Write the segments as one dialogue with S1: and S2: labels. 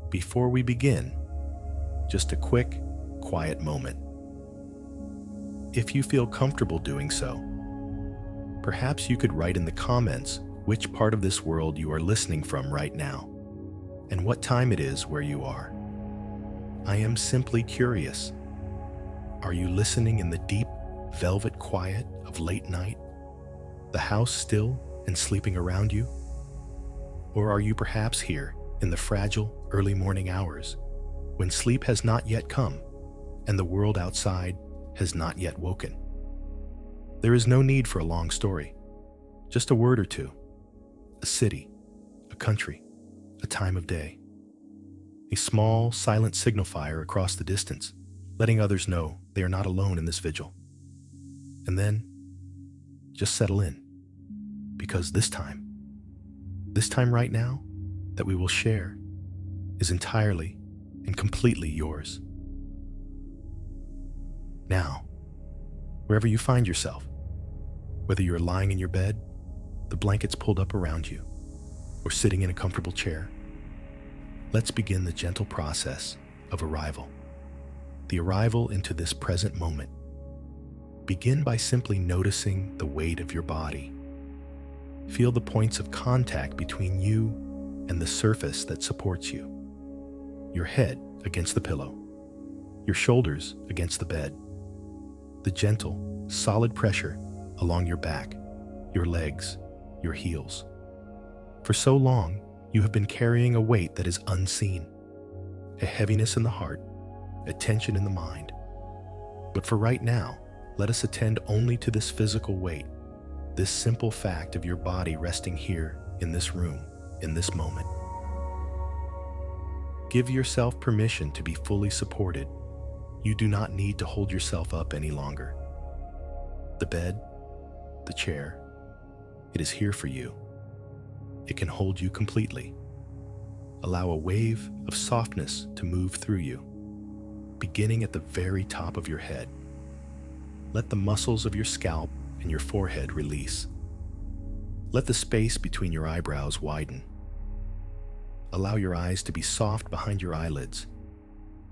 S1: Before we begin, just a quick, quiet moment. If you feel comfortable doing so, perhaps you could write in the comments which part of this world you are listening from right now, and what time it is where you are. I am simply curious. Are you listening in the deep, velvet quiet of late night, the house still and sleeping around you? Or are you perhaps here in the fragile, early morning hours, when sleep has not yet come and the world outside has not yet woken? There is no need for a long story, just a word or two, a city, a country, a time of day, a small, silent signifier across the distance, letting others know they are not alone in this vigil. And then, just settle in, because this time right now that we will share is entirely and completely yours. Now, wherever you find yourself, whether you're lying in your bed, the blankets pulled up around you, or sitting in a comfortable chair, let's begin the gentle process of arrival. The arrival into this present moment. Begin by simply noticing the weight of your body. Feel the points of contact between you and the surface that supports you. Your head against the pillow, your shoulders against the bed, the gentle, solid pressure along your back, your legs, your heels. For so long, you have been carrying a weight that is unseen, a heaviness in the heart, a tension in the mind. But for right now, let us attend only to this physical weight, this simple fact of your body resting here in this room, in this moment. Give yourself permission to be fully supported. You do not need to hold yourself up any longer. The bed, the chair, it is here for you. It can hold you completely. Allow a wave of softness to move through you, beginning at the very top of your head. Let the muscles of your scalp and your forehead release. Let the space between your eyebrows widen. Allow your eyes to be soft behind your eyelids,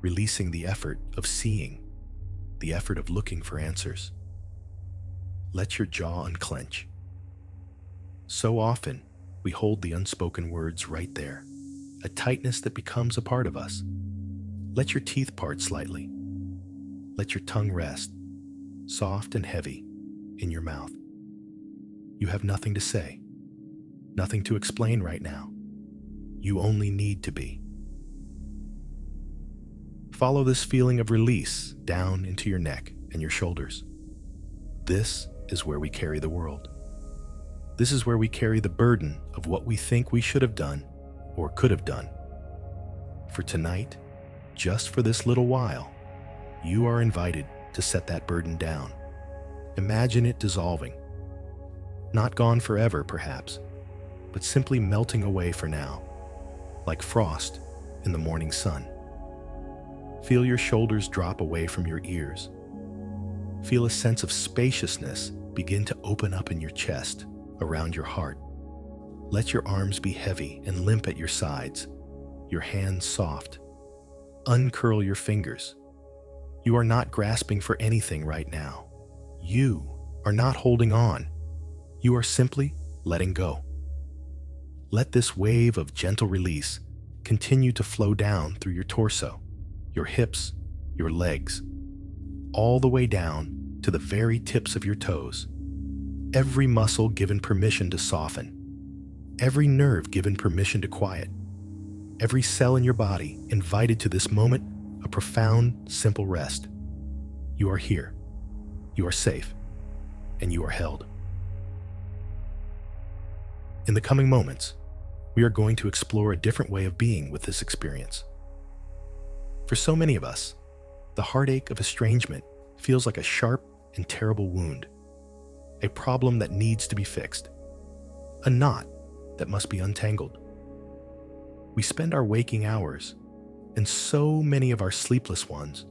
S1: releasing the effort of seeing, the effort of looking for answers. Let your jaw unclench. So often, we hold the unspoken words right there, a tightness that becomes a part of us. Let your teeth part slightly. Let your tongue rest, soft and heavy, in your mouth. You have nothing to say, nothing to explain right now. You only need to be. Follow this feeling of release down into your neck and your shoulders. This is where we carry the world. This is where we carry the burden of what we think we should have done or could have done. For tonight, just for this little while, you are invited to set that burden down. Imagine it dissolving. Not gone forever, perhaps, but simply melting away for now, like frost in the morning sun. Feel your shoulders drop away from your ears. Feel a sense of spaciousness begin to open up in your chest, around your heart. Let your arms be heavy and limp at your sides, your hands soft. Uncurl your fingers. You are not grasping for anything right now. You are not holding on. You are simply letting go. Let this wave of gentle release continue to flow down through your torso, your hips, your legs, all the way down to the very tips of your toes. Every muscle given permission to soften. Every nerve given permission to quiet. Every cell in your body invited to this moment of profound, simple rest. You are here. You are safe. And you are held. In the coming moments, we are going to explore a different way of being with this experience. For so many of us, the heartache of estrangement feels like a sharp and terrible wound, a problem that needs to be fixed, a knot that must be untangled. We spend our waking hours, and so many of our sleepless ones,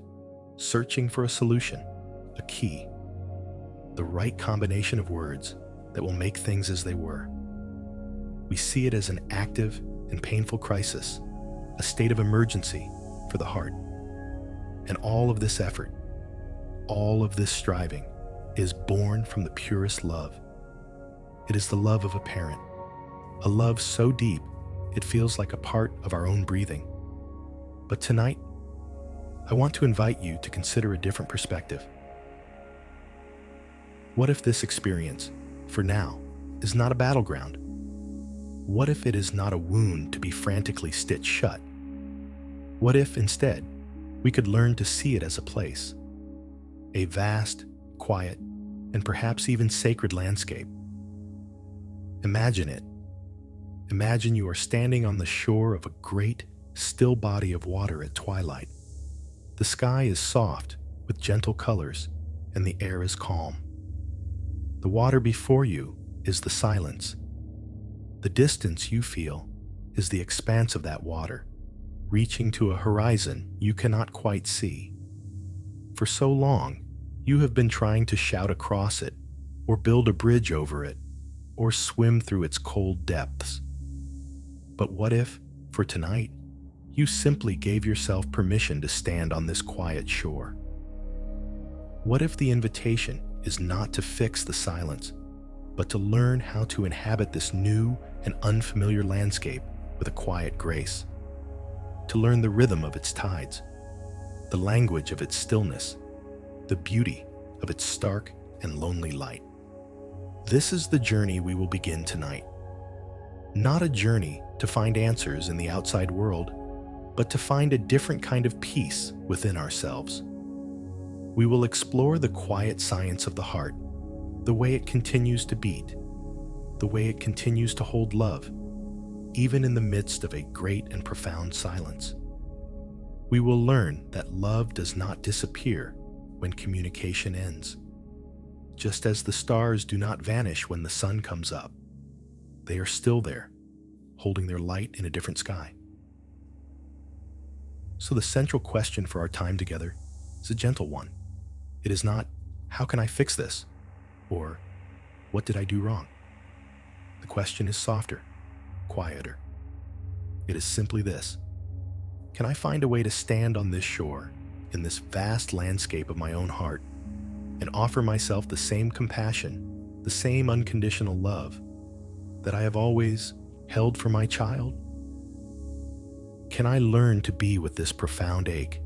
S1: searching for a solution, a key, the right combination of words that will make things as they were. We see it as an active and painful crisis, a state of emergency for the heart. And all of this effort, all of this striving, is born from the purest love. It is the love of a parent, a love so deep it feels like a part of our own breathing. But tonight, I want to invite you to consider a different perspective. What if this experience, for now, is not a battleground? What if it is not a wound to be frantically stitched shut? What if, instead, we could learn to see it as a place, a vast, quiet, and perhaps even sacred landscape? Imagine it. Imagine you are standing on the shore of a great, still body of water at twilight. The sky is soft with gentle colors, and the air is calm. The water before you is the silence. The distance you feel is the expanse of that water, reaching to a horizon you cannot quite see. For so long, you have been trying to shout across it, or build a bridge over it, or swim through its cold depths. But what if, for tonight, you simply gave yourself permission to stand on this quiet shore? What if the invitation is not to fix the silence, but to learn how to inhabit this new and unfamiliar landscape with a quiet grace? To learn the rhythm of its tides, the language of its stillness, the beauty of its stark and lonely light. This is the journey we will begin tonight. Not a journey to find answers in the outside world, but to find a different kind of peace within ourselves. We will explore the quiet science of the heart, the way it continues to beat, the way it continues to hold love, even in the midst of a great and profound silence. We will learn that love does not disappear when communication ends. Just as the stars do not vanish when the sun comes up, they are still there, holding their light in a different sky. So the central question for our time together is a gentle one. It is not, how can I fix this? Or, what did I do wrong? The question is softer, quieter. It is simply this: can I find a way to stand on this shore, in this vast landscape of my own heart, and offer myself the same compassion, the same unconditional love that I have always held for my child? Can I learn to be with this profound ache,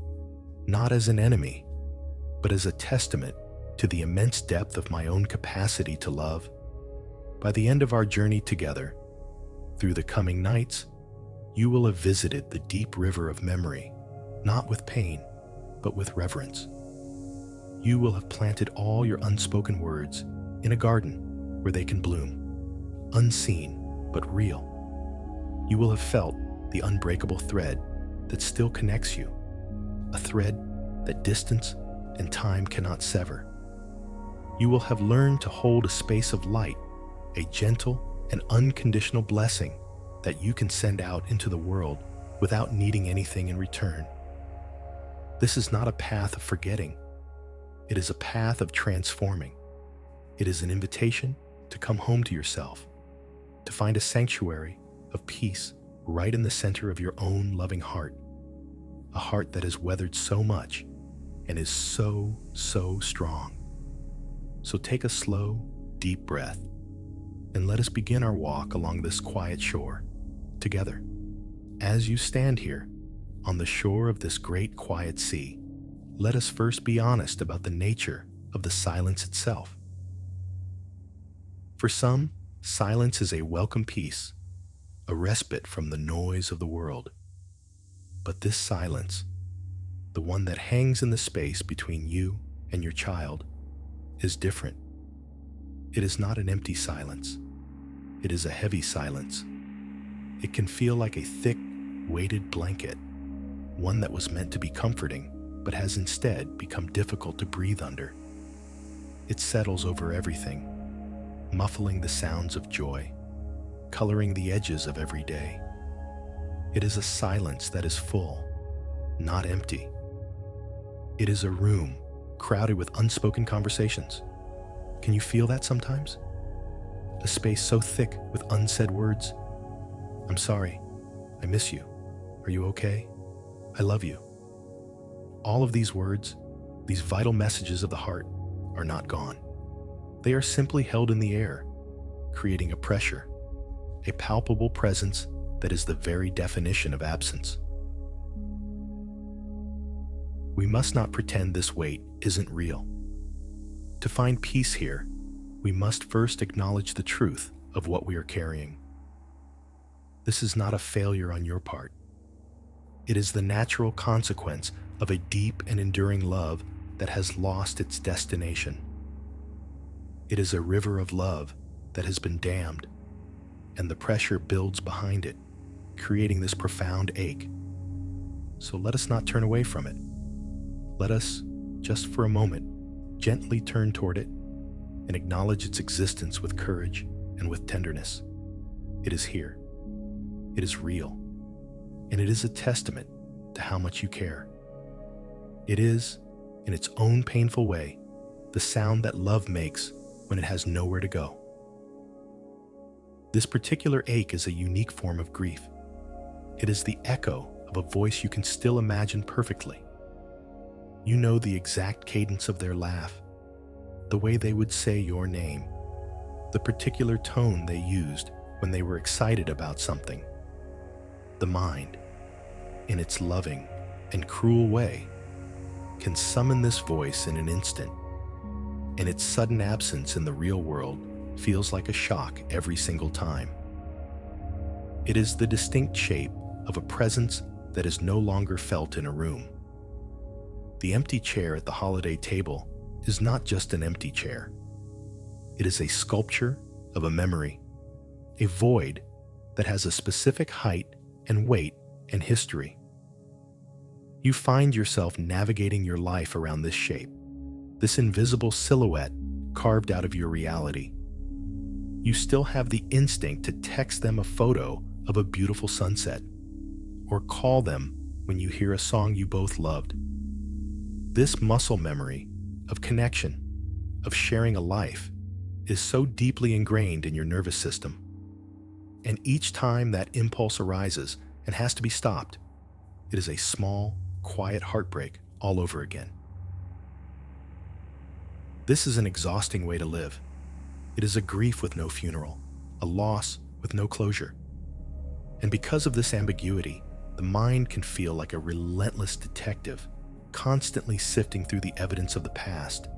S1: not as an enemy, but as a testament to the immense depth of my own capacity to love? By the end of our journey together, through the coming nights, you will have visited the deep river of memory, not with pain, but with reverence. You will have planted all your unspoken words in a garden where they can bloom, unseen but real. You will have felt the unbreakable thread that still connects you, a thread that distance and time cannot sever. You will have learned to hold a space of light, a gentle and unconditional blessing that you can send out into the world without needing anything in return. This is not a path of forgetting. It is a path of transforming. It is an invitation to come home to yourself, to find a sanctuary of peace right in the center of your own loving heart, a heart that has weathered so much and is so strong. So take a slow, deep breath and let us begin our walk along this quiet shore together. As you stand here on the shore of this great quiet sea, let us first be honest about the nature of the silence itself. For some, silence is a welcome peace, a respite from the noise of the world. But this silence, the one that hangs in the space between you and your child, is different. It is not an empty silence. It is a heavy silence. It can feel like a thick, weighted blanket, one that was meant to be comforting, but has instead become difficult to breathe under. It settles over everything, muffling the sounds of joy, coloring the edges of every day. It is a silence that is full, not empty. It is a room crowded with unspoken conversations. Can you feel that sometimes? A space so thick with unsaid words. I'm sorry, I miss you. Are you okay? I love you. All of these words, these vital messages of the heart, are not gone. They are simply held in the air, creating a pressure, a palpable presence that is the very definition of absence. We must not pretend this weight isn't real. To find peace here, we must first acknowledge the truth of what we are carrying. This is not a failure on your part. It is the natural consequence of a deep and enduring love that has lost its destination. It is a river of love that has been dammed, and the pressure builds behind it, creating this profound ache. So let us not turn away from it. Let us, just for a moment, gently turn toward it and acknowledge its existence with courage and with tenderness. It is here. It is real. And it is a testament to how much you care. It is, in its own painful way, the sound that love makes when it has nowhere to go. This particular ache is a unique form of grief. It is the echo of a voice you can still imagine perfectly. You know the exact cadence of their laugh, the way they would say your name, the particular tone they used when they were excited about something. The mind, in its loving and cruel way, can summon this voice in an instant, and its sudden absence in the real world feels like a shock every single time. It is the distinct shape of a presence that is no longer felt in a room. The empty chair at the holiday table is not just an empty chair. It is a sculpture of a memory, a void that has a specific height and weight and history. You find yourself navigating your life around this shape, this invisible silhouette carved out of your reality. You still have the instinct to text them a photo of a beautiful sunset, or call them when you hear a song you both loved. This muscle memory of connection, of sharing a life, is so deeply ingrained in your nervous system. And each time that impulse arises and has to be stopped, it is a small, quiet heartbreak all over again. This is an exhausting way to live. It is a grief with no funeral, a loss with no closure. And because of this ambiguity, the mind can feel like a relentless detective, constantly sifting through the evidence of the past,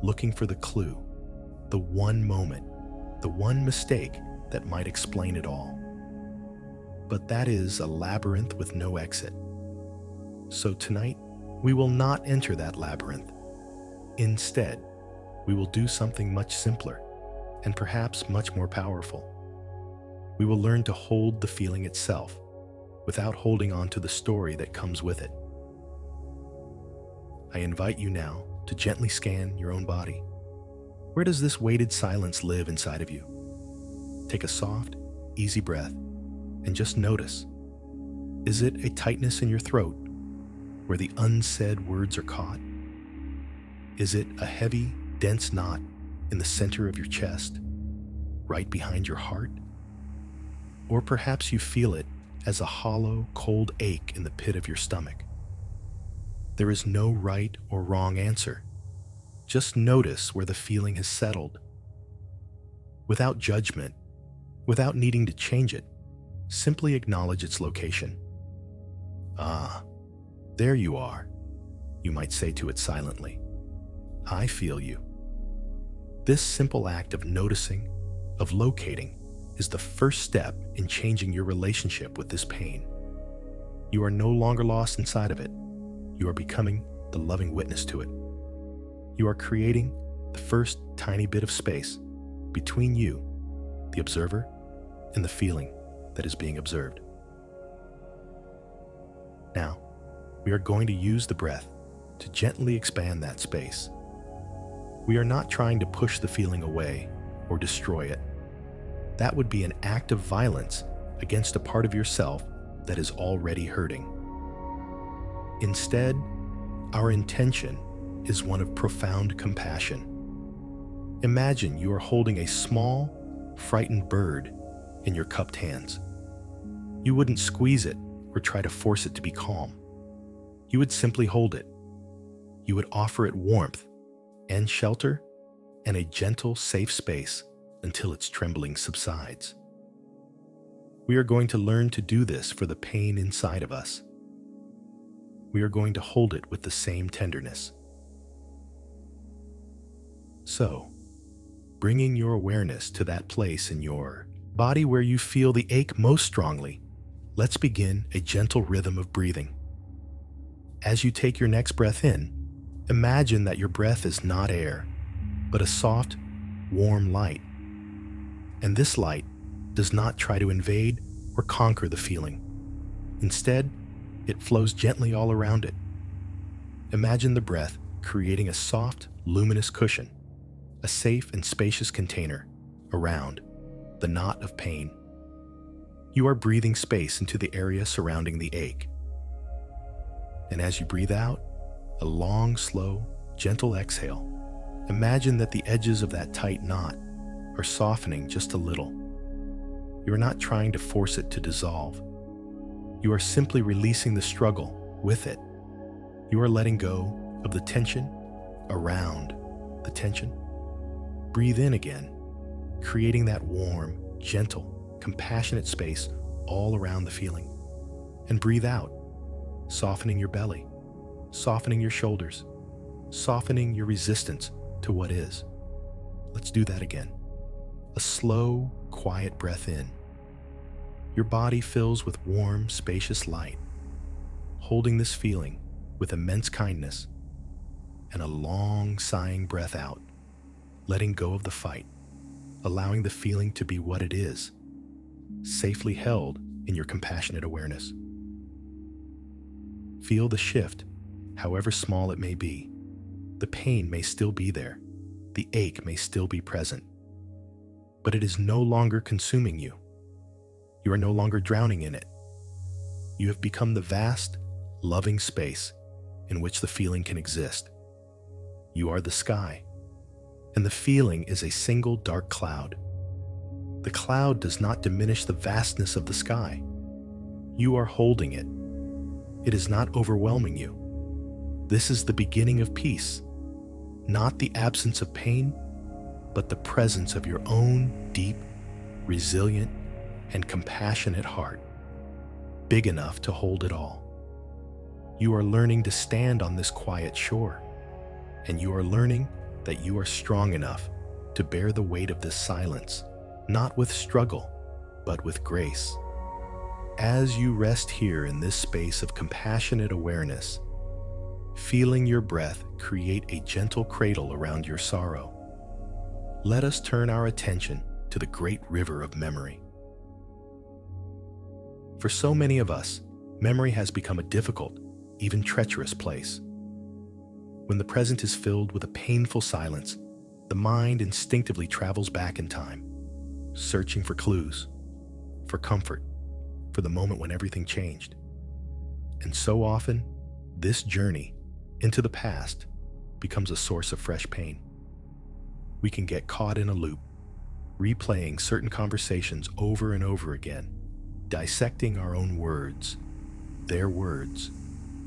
S1: looking for the clue, the one moment, the one mistake that might explain it all. But that is a labyrinth with no exit. So tonight, we will not enter that labyrinth. Instead, we will do something much simpler and perhaps much more powerful. We will learn to hold the feeling itself without holding on to the story that comes with it. I invite you now to gently scan your own body. Where does this weighted silence live inside of you? Take a soft, easy breath and just notice. Is it a tightness in your throat where the unsaid words are caught? Is it a heavy, dense knot in the center of your chest, right behind your heart? Or perhaps you feel it as a hollow, cold ache in the pit of your stomach. There is no right or wrong answer. Just notice where the feeling has settled. Without judgment, without needing to change it, simply acknowledge its location. Ah, there you are, you might say to it silently. I feel you. This simple act of noticing, of locating, is the first step in changing your relationship with this pain. You are no longer lost inside of it. You are becoming the loving witness to it. You are creating the first tiny bit of space between you, the observer, and the feeling that is being observed. Now, we are going to use the breath to gently expand that space. We are not trying to push the feeling away or destroy it. That would be an act of violence against a part of yourself that is already hurting. Instead, our intention is one of profound compassion. Imagine you are holding a small, frightened bird in your cupped hands. You wouldn't squeeze it or try to force it to be calm. You would simply hold it. You would offer it warmth and shelter and a gentle, safe space until its trembling subsides. We are going to learn to do this for the pain inside of us. We are going to hold it with the same tenderness. So, bringing your awareness to that place in your body where you feel the ache most strongly, let's begin a gentle rhythm of breathing. As you take your next breath in, imagine that your breath is not air, but a soft, warm light. And this light does not try to invade or conquer the feeling. Instead, it flows gently all around it. Imagine the breath creating a soft, luminous cushion, a safe and spacious container around the knot of pain. You are breathing space into the area surrounding the ache. And as you breathe out, a long, slow, gentle exhale, imagine that the edges of that tight knot are softening just a little. You are not trying to force it to dissolve. You are simply releasing the struggle with it. You are letting go of the tension around the tension. Breathe in again, creating that warm, gentle, compassionate space all around the feeling. And breathe out, softening your belly, softening your shoulders, softening your resistance to what is. Let's do that again. A slow, quiet breath in. Your body fills with warm, spacious light, holding this feeling with immense kindness, and a long, sighing breath out, letting go of the fight, allowing the feeling to be what it is, safely held in your compassionate awareness. Feel the shift, however small it may be. The pain may still be there, the ache may still be present, but it is no longer consuming you. You are no longer drowning in it. You have become the vast, loving space in which the feeling can exist. You are the sky, and the feeling is a single dark cloud. The cloud does not diminish the vastness of the sky. You are holding it. It is not overwhelming you. This is the beginning of peace, not the absence of pain, but the presence of your own deep, resilient, and compassionate heart, big enough to hold it all. You are learning to stand on this quiet shore, and you are learning that you are strong enough to bear the weight of this silence, not with struggle, but with grace. As you rest here in this space of compassionate awareness, feeling your breath create a gentle cradle around your sorrow, let us turn our attention to the great river of memory. For so many of us, memory has become a difficult, even treacherous place. When the present is filled with a painful silence, the mind instinctively travels back in time, searching for clues, for comfort, for the moment when everything changed. And so often, this journey into the past becomes a source of fresh pain. We can get caught in a loop, replaying certain conversations over and over again, dissecting our own words, their words,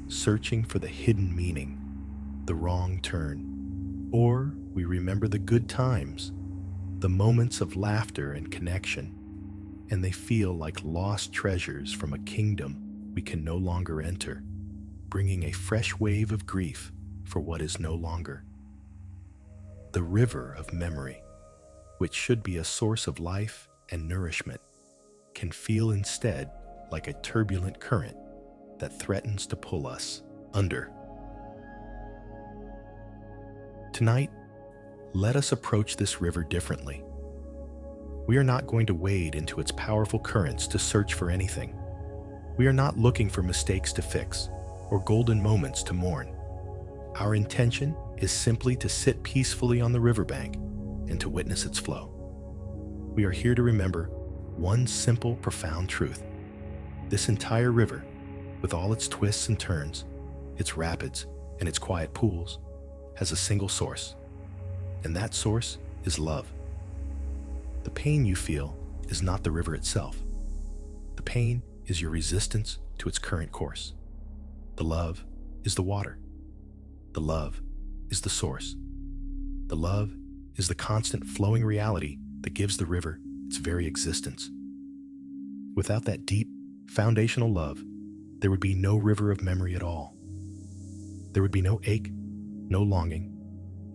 S1: searching for the hidden meaning, the wrong turn. Or we remember the good times, the moments of laughter and connection, and they feel like lost treasures from a kingdom we can no longer enter, bringing a fresh wave of grief for what is no longer. The river of memory, which should be a source of life and nourishment, can feel instead like a turbulent current that threatens to pull us under. Tonight, let us approach this river differently. We are not going to wade into its powerful currents to search for anything. We are not looking for mistakes to fix or golden moments to mourn. Our intention is simply to sit peacefully on the riverbank and to witness its flow. We are here to remember one simple, profound truth. This entire river, with all its twists and turns, its rapids, and its quiet pools, has a single source, and that source is love. The pain you feel is not the river itself. The pain is your resistance to its current course. The love is the water. The love is the source. The love is the constant flowing reality that gives the river its very existence. Without that deep, foundational love, there would be no river of memory at all. There would be no ache, no longing,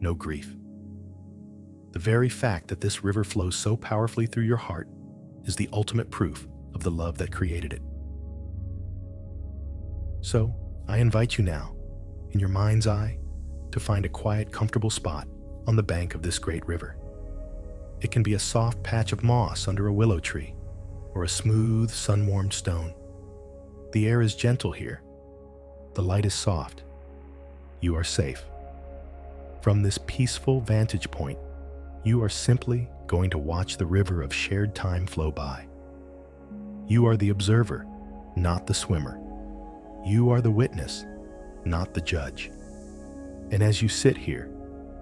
S1: no grief. The very fact that this river flows so powerfully through your heart is the ultimate proof of the love that created it. So, I invite you now, in your mind's eye, to find a quiet, comfortable spot on the bank of this great river. It can be a soft patch of moss under a willow tree, or a smooth, sun-warmed stone. The air is gentle here. The light is soft. You are safe. From this peaceful vantage point, you are simply going to watch the river of shared time flow by. You are the observer, not the swimmer. You are the witness, not the judge. And as you sit here,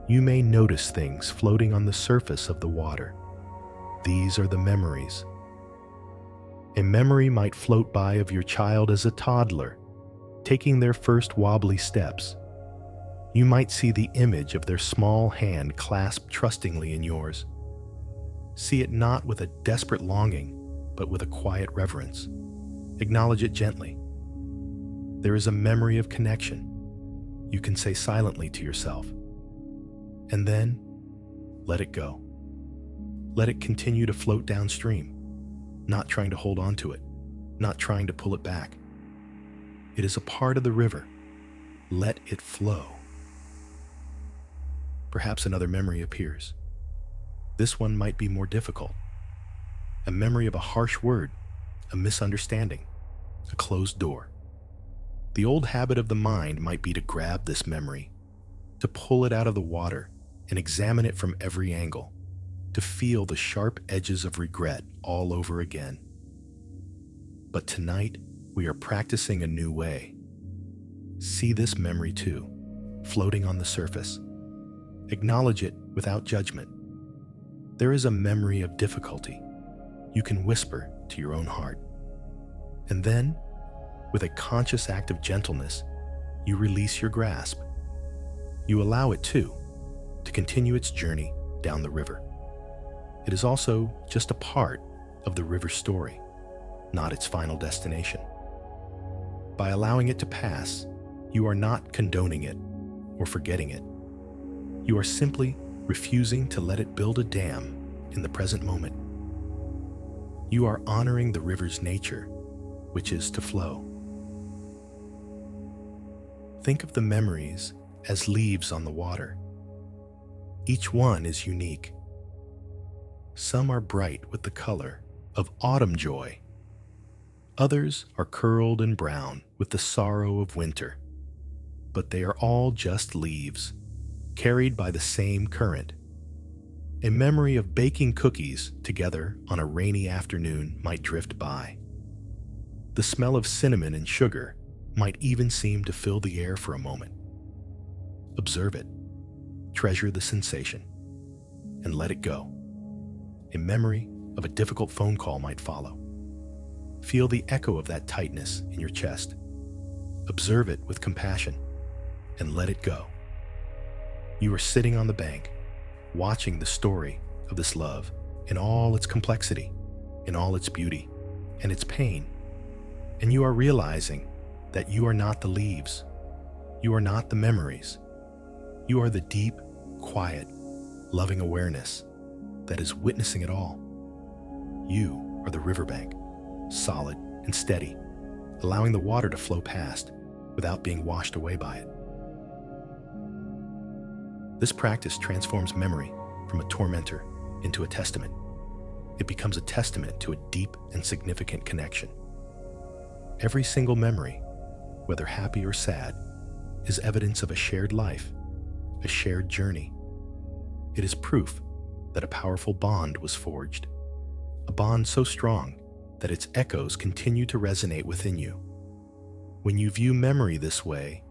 S1: you may notice things floating on the surface of the water. These are the memories. A memory might float by of your child as a toddler, taking their first wobbly steps. You might see the image of their small hand clasped trustingly in yours. See it not with a desperate longing, but with a quiet reverence. Acknowledge it gently. There is a memory of connection. You can say silently to yourself. And then, let it go. Let it continue to float downstream, not trying to hold on to it, not trying to pull it back. It is a part of the river. Let it flow. Perhaps another memory appears. This one might be more difficult. A memory of a harsh word, a misunderstanding, a closed door. The old habit of the mind might be to grab this memory, to pull it out of the water and examine it from every angle, to feel the sharp edges of regret all over again. But tonight, we are practicing a new way. See this memory too, floating on the surface. Acknowledge it without judgment. There is a memory of difficulty. You can whisper to your own heart. And then, with a conscious act of gentleness, you release your grasp. You allow it to continue its journey down the river. It is also just a part of the river's story, not its final destination. By allowing it to pass, you are not condoning it or forgetting it. You are simply refusing to let it build a dam in the present moment. You are honoring the river's nature, which is to flow. Think of the memories as leaves on the water. Each one is unique. Some are bright with the color of autumn joy. Others are curled and brown with the sorrow of winter. But they are all just leaves, carried by the same current. A memory of baking cookies together on a rainy afternoon might drift by. The smell of cinnamon and sugar might even seem to fill the air for a moment. Observe it, treasure the sensation, and let it go. A memory of a difficult phone call might follow. Feel the echo of that tightness in your chest. Observe it with compassion, and let it go. You are sitting on the bank, watching the story of this love in all its complexity, in all its beauty, and its pain. And you are realizing that you are not the leaves. You are not the memories. You are the deep, quiet, loving awareness that is witnessing it all. You are the riverbank, solid and steady, allowing the water to flow past without being washed away by it. This practice transforms memory from a tormentor into a testament. It becomes a testament to a deep and significant connection. Every single memory, whether happy or sad, is evidence of a shared life, a shared journey. It is proof that a powerful bond was forged, a bond so strong that its echoes continue to resonate within you. When you view memory this way,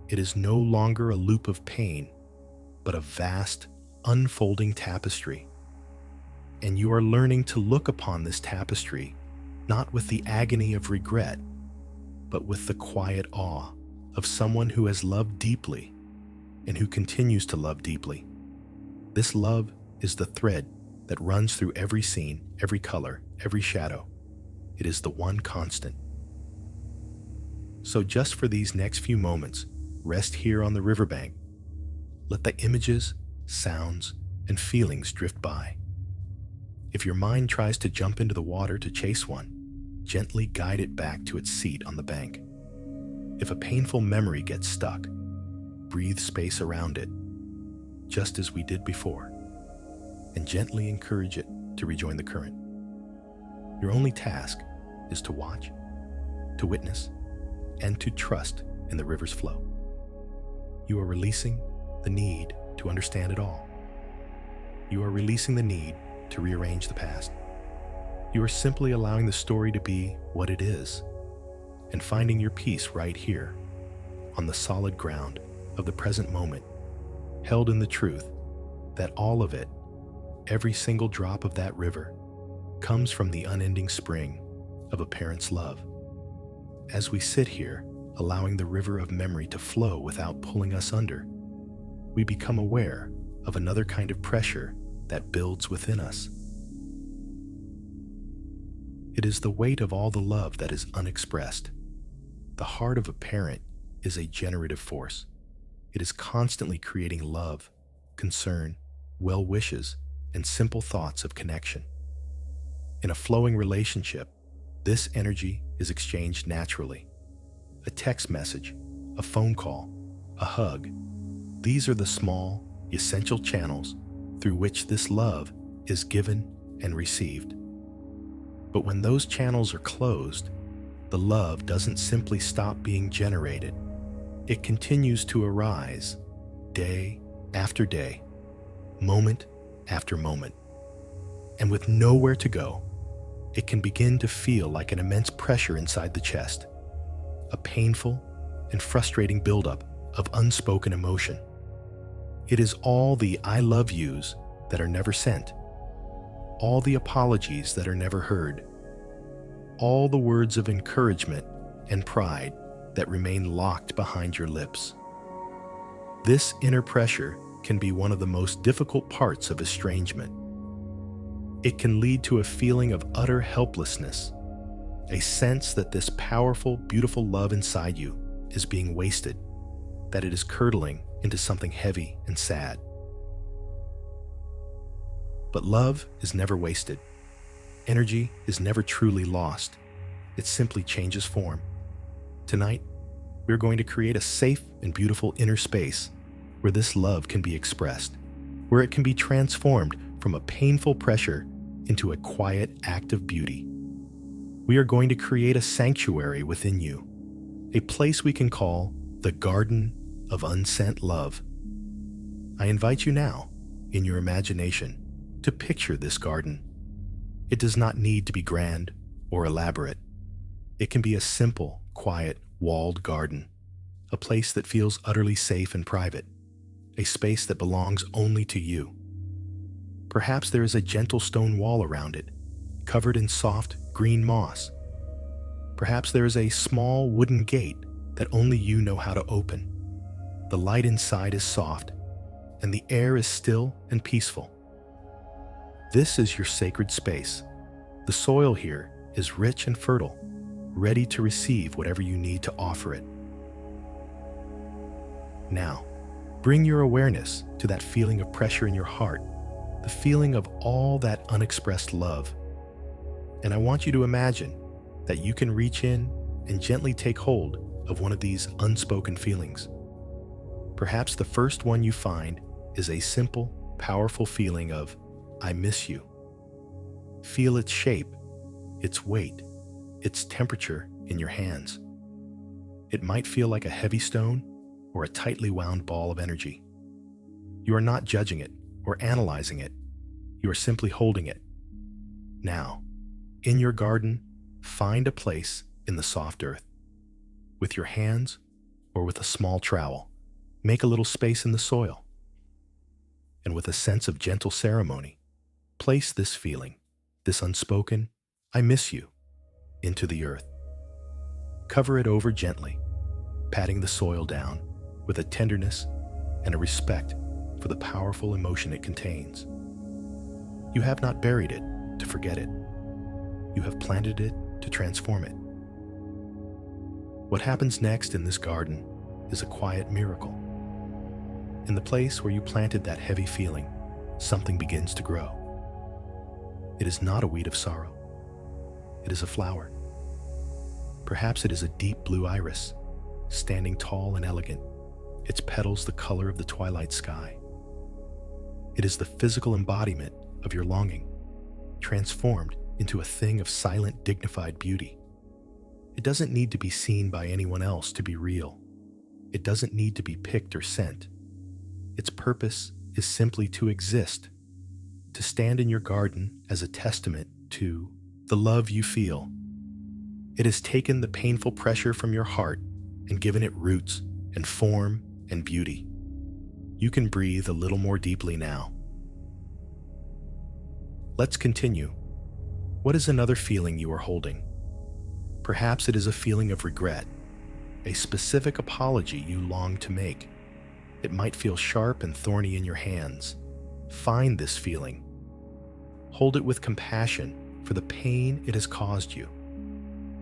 S1: it is no longer a loop of pain, but a vast, unfolding tapestry. And you are learning to look upon this tapestry not with the agony of regret, but with the quiet awe of someone who has loved deeply and who continues to love deeply. This love is the thread that runs through every scene, every color, every shadow. It is the one constant. So just for these next few moments, rest here on the riverbank. Let the images, sounds, and feelings drift by. If your mind tries to jump into the water to chase one, gently guide it back to its seat on the bank. If a painful memory gets stuck, breathe space around it, just as we did before, and gently encourage it to rejoin the current. Your only task is to watch, to witness, and to trust in the river's flow. You are releasing the need to understand it all. You are releasing the need to rearrange the past. You are simply allowing the story to be what it is and finding your peace right here on the solid ground of the present moment, held in the truth that all of it, every single drop of that river, comes from the unending spring of a parent's love. As we sit here, allowing the river of memory to flow without pulling us under, we become aware of another kind of pressure that builds within us. It is the weight of all the love that is unexpressed. The heart of a parent is a generative force. It is constantly creating love, concern, well wishes, and simple thoughts of connection. In a flowing relationship, this energy is exchanged naturally. A text message, a phone call, a hug. These are the small, essential channels through which this love is given and received. But when those channels are closed, the love doesn't simply stop being generated. It continues to arise day after day, moment after moment. And with nowhere to go, it can begin to feel like an immense pressure inside the chest, a painful and frustrating buildup of unspoken emotion. It is all the I love yous that are never sent, all the apologies that are never heard, all the words of encouragement and pride that remain locked behind your lips. This inner pressure can be one of the most difficult parts of estrangement. It can lead to a feeling of utter helplessness, a sense that this powerful, beautiful love inside you is being wasted, that it is curdling into something heavy and sad. But love is never wasted. Energy is never truly lost. It simply changes form. Tonight, we're going to create a safe and beautiful inner space where this love can be expressed, where it can be transformed from a painful pressure into a quiet act of beauty. We are going to create a sanctuary within you, a place we can call the Garden of Unsent Love. I invite you now, in your imagination, to picture this garden. It does not need to be grand or elaborate. It can be a simple, quiet, walled garden, a place that feels utterly safe and private, a space that belongs only to you. Perhaps there is a gentle stone wall around it, covered in soft, green moss. Perhaps there is a small wooden gate that only you know how to open. The light inside is soft, and the air is still and peaceful. This is your sacred space. The soil here is rich and fertile, ready to receive whatever you need to offer it. Now, bring your awareness to that feeling of pressure in your heart, the feeling of all that unexpressed love. And I want you to imagine that you can reach in and gently take hold of one of these unspoken feelings. Perhaps the first one you find is a simple, powerful feeling of, I miss you. Feel its shape, its weight, its temperature in your hands. It might feel like a heavy stone or a tightly wound ball of energy. You are not judging it or analyzing it. You are simply holding it. Now, in your garden, find a place in the soft earth. With your hands or with a small trowel, make a little space in the soil. And with a sense of gentle ceremony, place this feeling, this unspoken, I miss you, into the earth. Cover it over gently, patting the soil down with a tenderness and a respect for the powerful emotion it contains. You have not buried it to forget it. You have planted it to transform it. What happens next in this garden is a quiet miracle. In the place where you planted that heavy feeling, something begins to grow. It is not a weed of sorrow. It is a flower. Perhaps it is a deep blue iris, standing tall and elegant, its petals the color of the twilight sky. It is the physical embodiment of your longing, transformed into a thing of silent, dignified beauty. It doesn't need to be seen by anyone else to be real. It doesn't need to be picked or sent. Its purpose is simply to exist, to stand in your garden as a testament to the love you feel. It has taken the painful pressure from your heart and given it roots and form and beauty. You can breathe a little more deeply now. Let's continue. What is another feeling you are holding? Perhaps it is a feeling of regret, a specific apology you long to make. It might feel sharp and thorny in your hands. Find this feeling. Hold it with compassion for the pain it has caused you,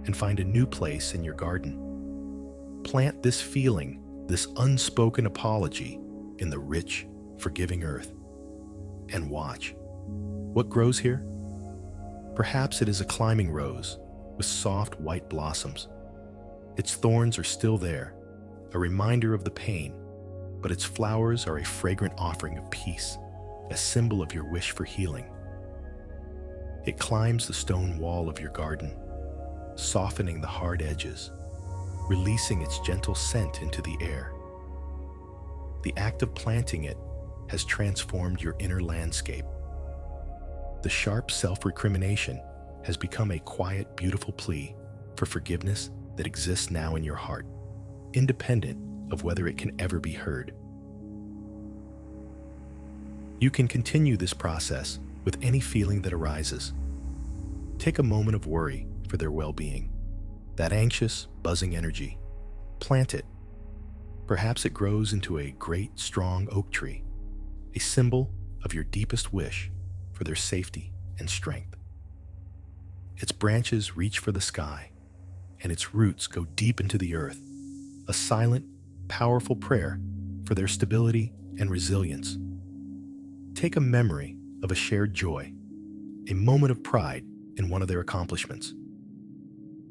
S1: and find a new place in your garden. Plant this feeling, this unspoken apology, in the rich, forgiving earth. And watch. What grows here? Perhaps it is a climbing rose with soft white blossoms. Its thorns are still there, a reminder of the pain, but its flowers are a fragrant offering of peace, a symbol of your wish for healing. It climbs the stone wall of your garden, softening the hard edges, releasing its gentle scent into the air. The act of planting it has transformed your inner landscape. The sharp self-recrimination has become a quiet, beautiful plea for forgiveness that exists now in your heart, independent of whether it can ever be heard. You can continue this process with any feeling that arises. Take a moment of worry for their well-being, that anxious, buzzing energy. Plant it. Perhaps it grows into a great, strong oak tree, a symbol of your deepest wish for their safety and strength. Its branches reach for the sky, and its roots go deep into the earth, a silent, powerful prayer for their stability and resilience. Take a memory of a shared joy, a moment of pride in one of their accomplishments.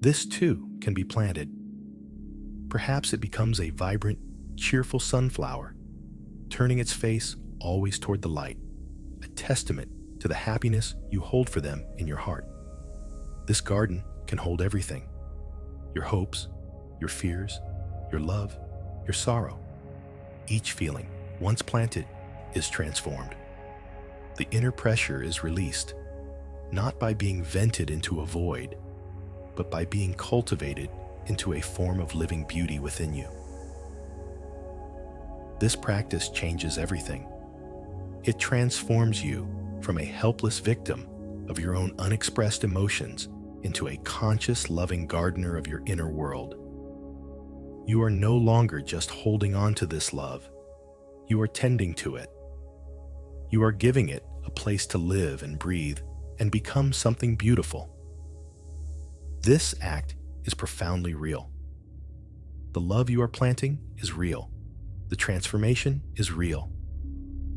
S1: This too can be planted. Perhaps it becomes a vibrant, cheerful sunflower, turning its face always toward the light, a testament to the happiness you hold for them in your heart. This garden can hold everything: your hopes, your fears, your love, your sorrow. Each feeling, once planted, is transformed. The inner pressure is released, not by being vented into a void, but by being cultivated into a form of living beauty within you. This practice changes everything. It transforms you from a helpless victim of your own unexpressed emotions into a conscious, loving gardener of your inner world. You are no longer just holding on to this love. You are tending to it. You are giving it a place to live and breathe and become something beautiful. This act is profoundly real. The love you are planting is real. The transformation is real.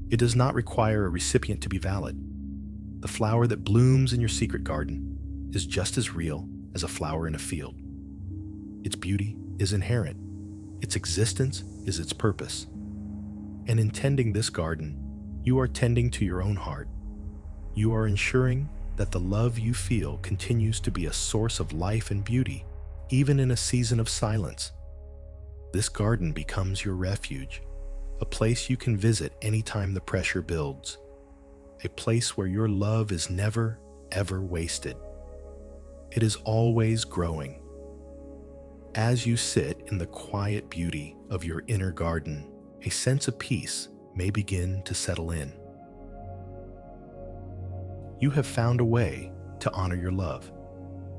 S1: It does not require a recipient to be valid. The flower that blooms in your secret garden is just as real as a flower in a field. Its beauty is inherent. Its existence is its purpose. And in tending this garden, you are tending to your own heart. You are ensuring that the love you feel continues to be a source of life and beauty, even in a season of silence. This garden becomes your refuge, a place you can visit anytime the pressure builds, a place where your love is never, ever wasted. It is always growing. As you sit in the quiet beauty of your inner garden, a sense of peace may begin to settle in. You have found a way to honor your love,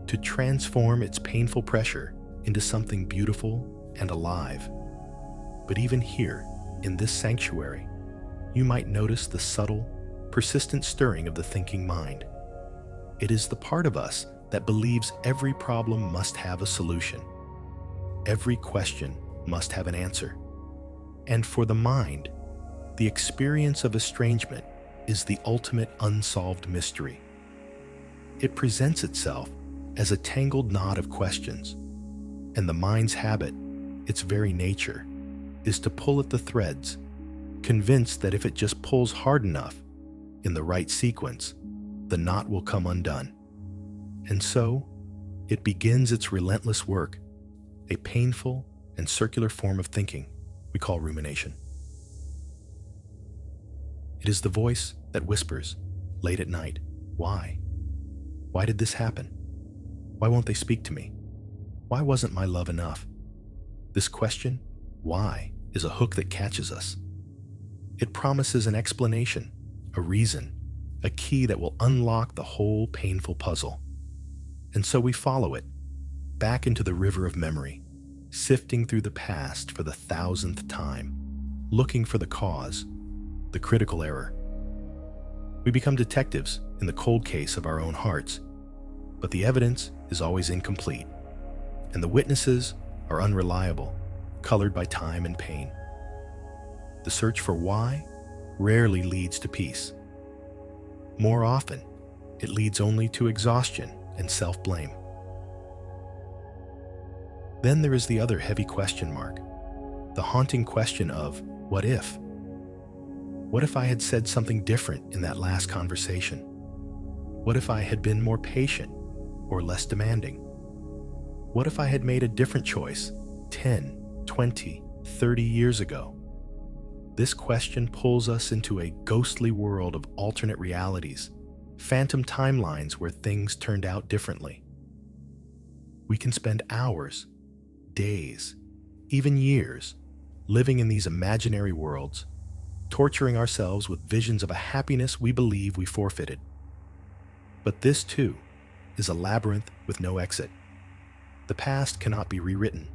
S1: to transform its painful pressure into something beautiful and alive. But even here, in this sanctuary, you might notice the subtle, persistent stirring of the thinking mind. It is the part of us that believes every problem must have a solution. Every question must have an answer. And for the mind, the experience of estrangement is the ultimate unsolved mystery. It presents itself as a tangled knot of questions, and the mind's habit, its very nature, is to pull at the threads, convinced that if it just pulls hard enough, in the right sequence, the knot will come undone. And so, it begins its relentless work, a painful and circular form of thinking we call rumination. It is the voice that whispers, late at night, why? Why did this happen? Why won't they speak to me? Why wasn't my love enough? This question, why, is a hook that catches us. It promises an explanation, a reason, a key that will unlock the whole painful puzzle. And so we follow it, back into the river of memory, sifting through the past for the 1,000th time, looking for the cause, the critical error. We become detectives in the cold case of our own hearts, but the evidence is always incomplete, and the witnesses are unreliable, colored by time and pain. The search for why rarely leads to peace. More often, it leads only to exhaustion and self-blame. Then there is the other heavy question mark, the haunting question of, what if? What if I had said something different in that last conversation? What if I had been more patient or less demanding? What if I had made a different choice 10, 20, 30 years ago? This question pulls us into a ghostly world of alternate realities, phantom timelines where things turned out differently. We can spend hours, days, even years, living in these imaginary worlds, torturing ourselves with visions of a happiness we believe we forfeited. But this, too, is a labyrinth with no exit. The past cannot be rewritten.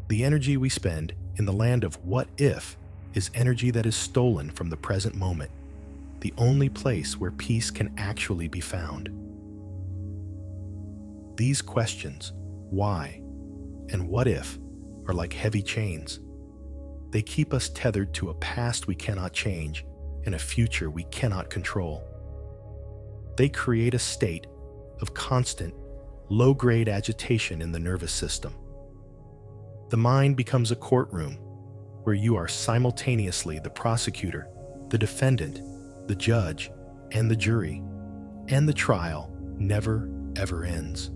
S1: The energy we spend in the land of what if is energy that is stolen from the present moment, the only place where peace can actually be found. These questions, why and what if, are like heavy chains. They keep us tethered to a past we cannot change and a future we cannot control. They create a state of constant, low-grade agitation in the nervous system. The mind becomes a courtroom where you are simultaneously the prosecutor, the defendant, the judge, and the jury, and the trial never, ever ends.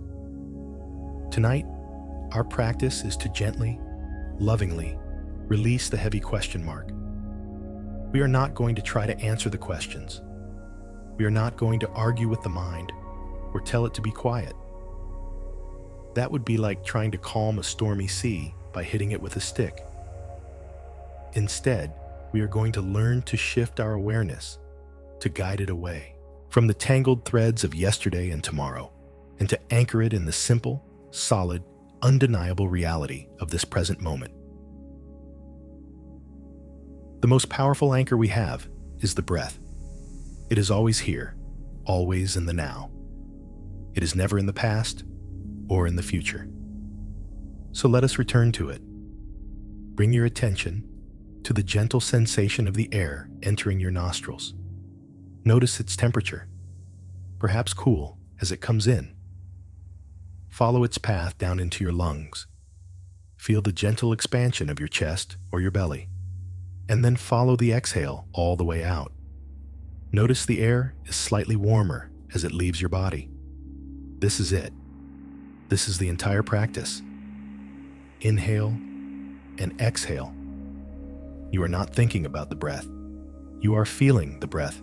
S1: Tonight, our practice is to gently, lovingly release the heavy question mark. We are not going to try to answer the questions. We are not going to argue with the mind or tell it to be quiet. That would be like trying to calm a stormy sea by hitting it with a stick. Instead, we are going to learn to shift our awareness, to guide it away from the tangled threads of yesterday and tomorrow, and to anchor it in the simple, solid, undeniable reality of this present moment. The most powerful anchor we have is the breath. It is always here, always in the now. It is never in the past or in the future. So let us return to it. Bring your attention to the gentle sensation of the air entering your nostrils. Notice its temperature, perhaps cool as it comes in. Follow its path down into your lungs. Feel the gentle expansion of your chest or your belly, and then follow the exhale all the way out. Notice the air is slightly warmer as it leaves your body. This is it. This is the entire practice. Inhale and exhale. You are not thinking about the breath. You are feeling the breath.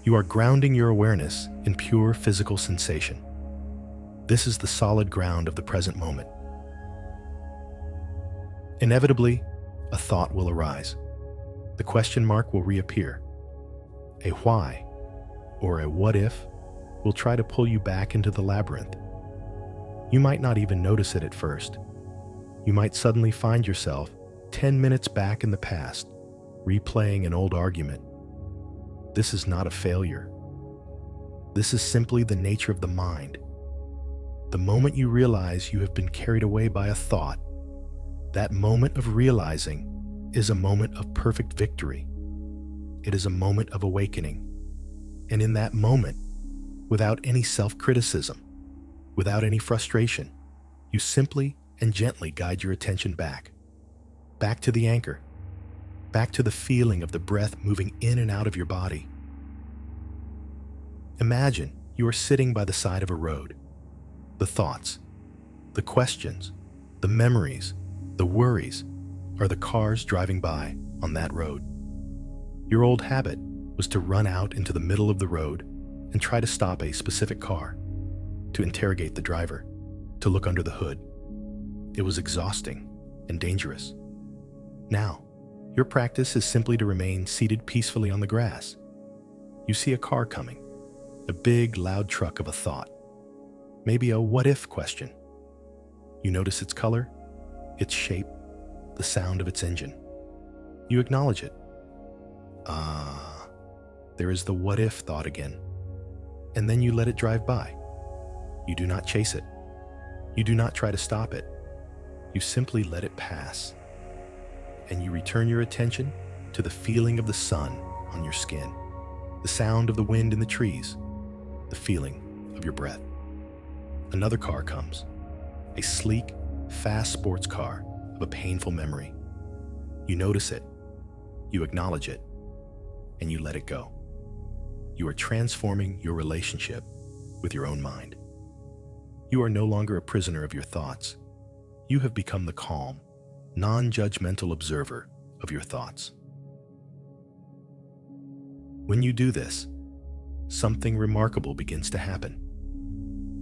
S1: You are grounding your awareness in pure physical sensation. This is the solid ground of the present moment. Inevitably, a thought will arise. The question mark will reappear. A why or a what if will try to pull you back into the labyrinth. You might not even notice it at first. You might suddenly find yourself 10 minutes back in the past, replaying an old argument. This is not a failure. This is simply the nature of the mind. The moment you realize you have been carried away by a thought, that moment of realizing is a moment of perfect victory. It is a moment of awakening. And in that moment, without any self-criticism, without any frustration, you simply and gently guide your attention back to the anchor, back to the feeling of the breath moving in and out of your body. Imagine you are sitting by the side of a road. The thoughts, the questions, the memories, the worries are the cars driving by on that road. Your old habit was to run out into the middle of the road and try to stop a specific car, to interrogate the driver, to look under the hood. It was exhausting and dangerous. Now, your practice is simply to remain seated peacefully on the grass. You see a car coming, a big, loud truck of a thought, maybe a what-if question. You notice its color, its shape, the sound of its engine. You acknowledge it. There is the what-if thought again. And then you let it drive by. You do not chase it. You do not try to stop it. You simply let it pass. And you return your attention to the feeling of the sun on your skin, the sound of the wind in the trees, the feeling of your breath. Another car comes, a sleek, fast sports car of a painful memory. You notice it, you acknowledge it, and you let it go. You are transforming your relationship with your own mind. You are no longer a prisoner of your thoughts. You have become the calm, non-judgmental observer of your thoughts. When you do this, something remarkable begins to happen.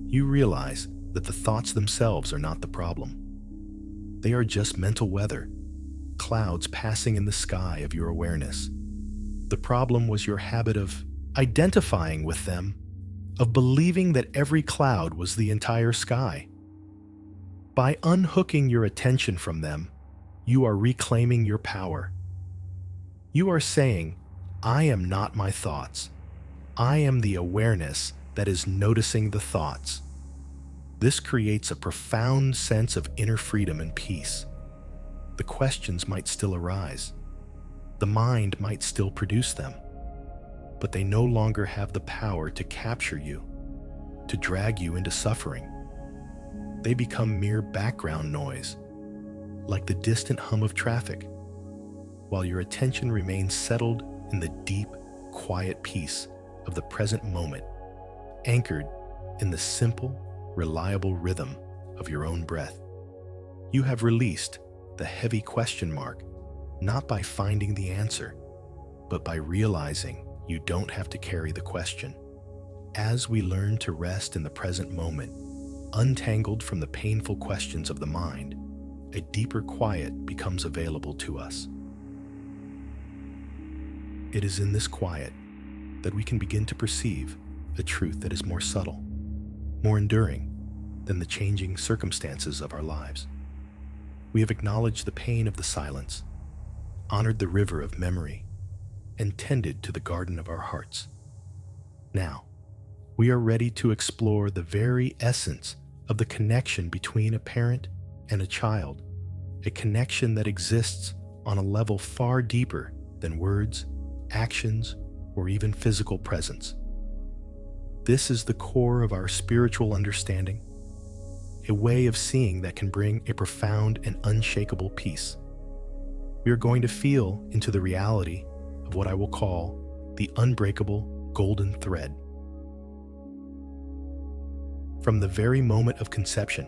S1: You realize that the thoughts themselves are not the problem. They are just mental weather, clouds passing in the sky of your awareness. The problem was your habit of identifying with them, of believing that every cloud was the entire sky. By unhooking your attention from them, you are reclaiming your power. You are saying, I am not my thoughts. I am the awareness that is noticing the thoughts. This creates a profound sense of inner freedom and peace. The questions might still arise. The mind might still produce them, but they no longer have the power to capture you, to drag you into suffering. They become mere background noise, like the distant hum of traffic, while your attention remains settled in the deep, quiet peace of the present moment, anchored in the simple, reliable rhythm of your own breath. You have released the heavy question mark, not by finding the answer, but by realizing you don't have to carry the question. As we learn to rest in the present moment, untangled from the painful questions of the mind, a deeper quiet becomes available to us. It is in this quiet that we can begin to perceive a truth that is more subtle, more enduring than the changing circumstances of our lives. We have acknowledged the pain of the silence, honored the river of memory, and tended to the garden of our hearts. Now, we are ready to explore the very essence of the connection between a parent and a child, a connection that exists on a level far deeper than words, actions, or even physical presence. This is the core of our spiritual understanding, a way of seeing that can bring a profound and unshakable peace. We are going to feel into the reality of what I will call the unbreakable golden thread. From the very moment of conception,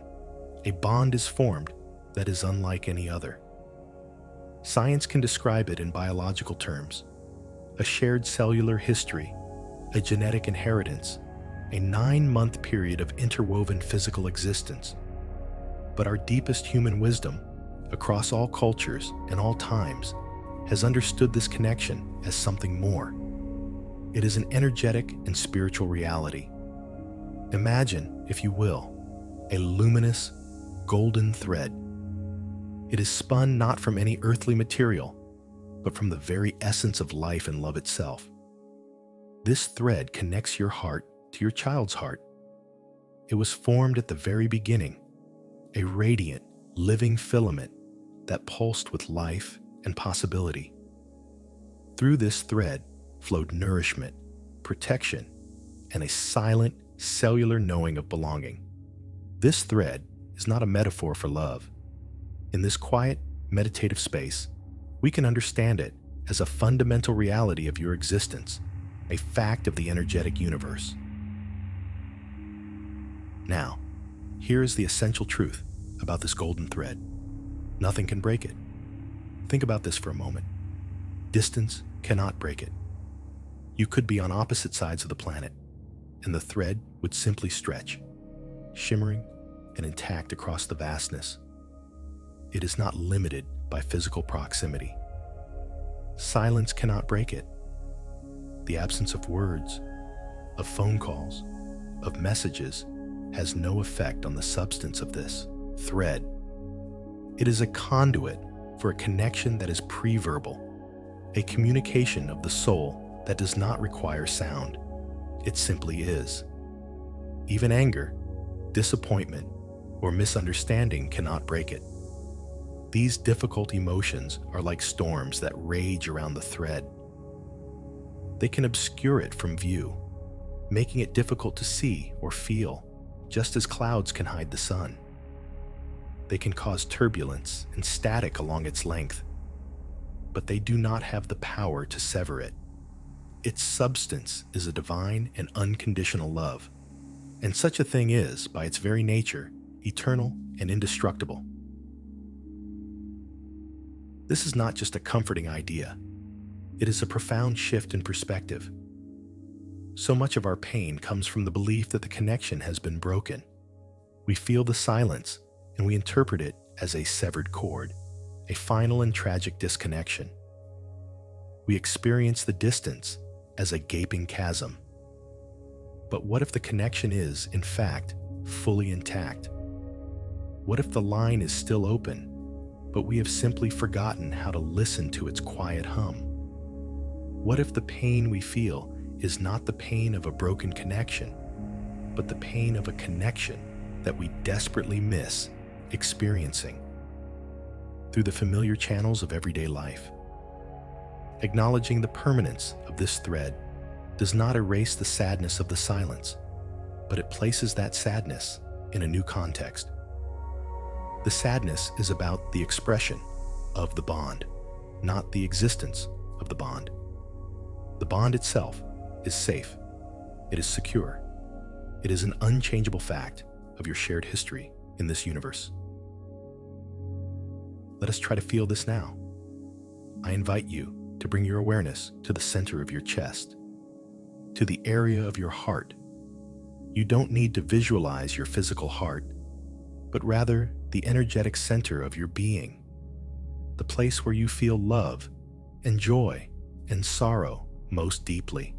S1: a bond is formed that is unlike any other. Science can describe it in biological terms: a shared cellular history, a genetic inheritance, a 9-month period of interwoven physical existence. But our deepest human wisdom, across all cultures and all times, has understood this connection as something more. It is an energetic and spiritual reality. Imagine, if you will, a luminous, golden thread. It is spun not from any earthly material, but from the very essence of life and love itself. This thread connects your heart to your child's heart. It was formed at the very beginning, a radiant, living filament that pulsed with life and possibility. Through this thread flowed nourishment, protection, and a silent, cellular knowing of belonging. This thread is not a metaphor for love. In this quiet, meditative space, we can understand it as a fundamental reality of your existence, a fact of the energetic universe. Now, here is the essential truth about this golden thread. Nothing can break it. Think about this for a moment. Distance cannot break it. You could be on opposite sides of the planet, and the thread would simply stretch, shimmering and intact across the vastness. It is not limited by physical proximity. Silence cannot break it. The absence of words, of phone calls, of messages has no effect on the substance of this thread. It is a conduit for a connection that is pre-verbal, a communication of the soul that does not require sound. It simply is. Even anger, disappointment, or misunderstanding cannot break it. These difficult emotions are like storms that rage around the thread. They can obscure it from view, making it difficult to see or feel, just as clouds can hide the sun. They can cause turbulence and static along its length, but they do not have the power to sever it. Its substance is a divine and unconditional love, and such a thing is, by its very nature, eternal and indestructible. This is not just a comforting idea. It is a profound shift in perspective. So much of our pain comes from the belief that the connection has been broken. We feel the silence, and we interpret it as a severed cord, a final and tragic disconnection. We experience the distance as a gaping chasm. But what if the connection is, in fact, fully intact? What if the line is still open, but we have simply forgotten how to listen to its quiet hum? What if the pain we feel is not the pain of a broken connection, but the pain of a connection that we desperately miss experiencing through the familiar channels of everyday life? Acknowledging the permanence of this thread does not erase the sadness of the silence, but it places that sadness in a new context. The sadness is about the expression of the bond, not the existence of the bond. The bond itself is safe. It is secure. It is an unchangeable fact of your shared history in this universe. Let us try to feel this now. I invite you to bring your awareness to the center of your chest, to the area of your heart. You don't need to visualize your physical heart, but rather the energetic center of your being, the place where you feel love and joy and sorrow most deeply.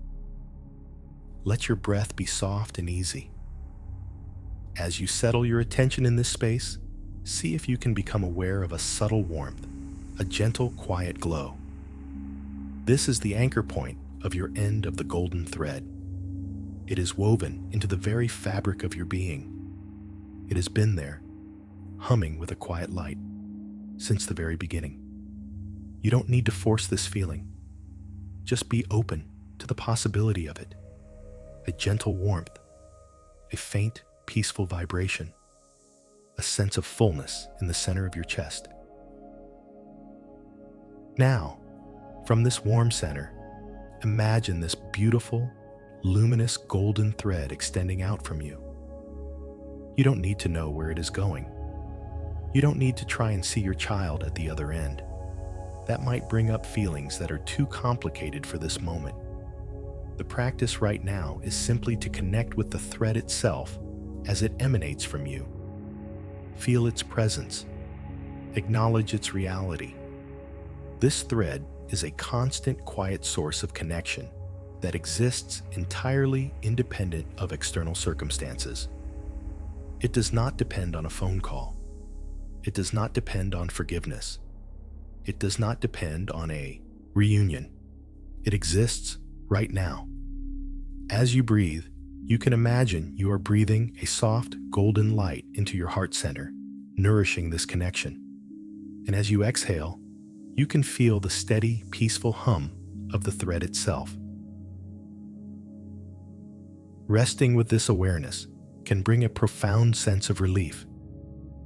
S1: Let your breath be soft and easy. As you settle your attention in this space, see if you can become aware of a subtle warmth, a gentle, quiet glow. This is the anchor point of your end of the golden thread. It is woven into the very fabric of your being. It has been there, humming with a quiet light, since the very beginning. You don't need to force this feeling. Just be open to the possibility of it. A gentle warmth, a faint, peaceful vibration, a sense of fullness in the center of your chest. Now, from this warm center, imagine this beautiful, luminous golden thread extending out from you. You don't need to know where it is going. You don't need to try and see your child at the other end. That might bring up feelings that are too complicated for this moment. The practice right now is simply to connect with the thread itself as it emanates from you. Feel its presence. Acknowledge its reality. This thread is a constant, quiet source of connection that exists entirely independent of external circumstances. It does not depend on a phone call. It does not depend on forgiveness. It does not depend on a reunion. It exists right now. As you breathe, you can imagine you are breathing a soft golden light into your heart center, nourishing this connection. And as you exhale, you can feel the steady, peaceful hum of the thread itself. Resting with this awareness can bring a profound sense of relief.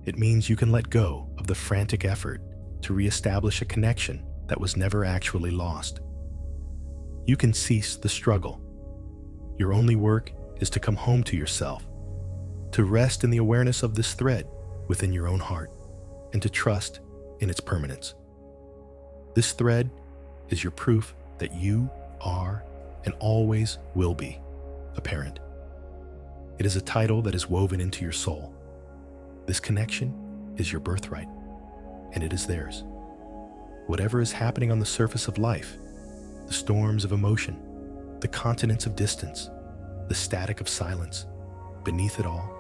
S1: It means you can let go of the frantic effort to reestablish a connection that was never actually lost. You can cease the struggle. Your only work is to come home to yourself, to rest in the awareness of this thread within your own heart, and to trust in its permanence. This thread is your proof that you are and always will be a parent. It is a title that is woven into your soul. This connection is your birthright, and it is theirs. Whatever is happening on the surface of life, the storms of emotion, the continents of distance, the static of silence, beneath it all,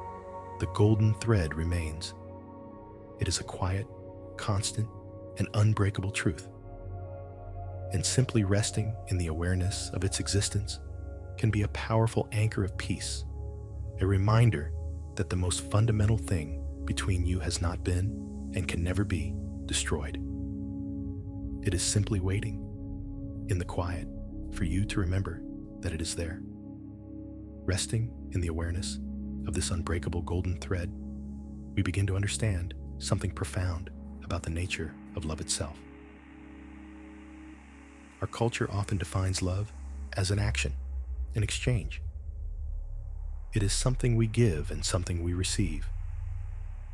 S1: the golden thread remains. It is a quiet, constant, and unbreakable truth. And simply resting in the awareness of its existence can be a powerful anchor of peace, a reminder that the most fundamental thing between you has not been and can never be destroyed. It is simply waiting in the quiet for you to remember that it is there. Resting in the awareness of this unbreakable golden thread, we begin to understand something profound about the nature of love itself. Our culture often defines love as an action, an exchange. It is something we give and something we receive.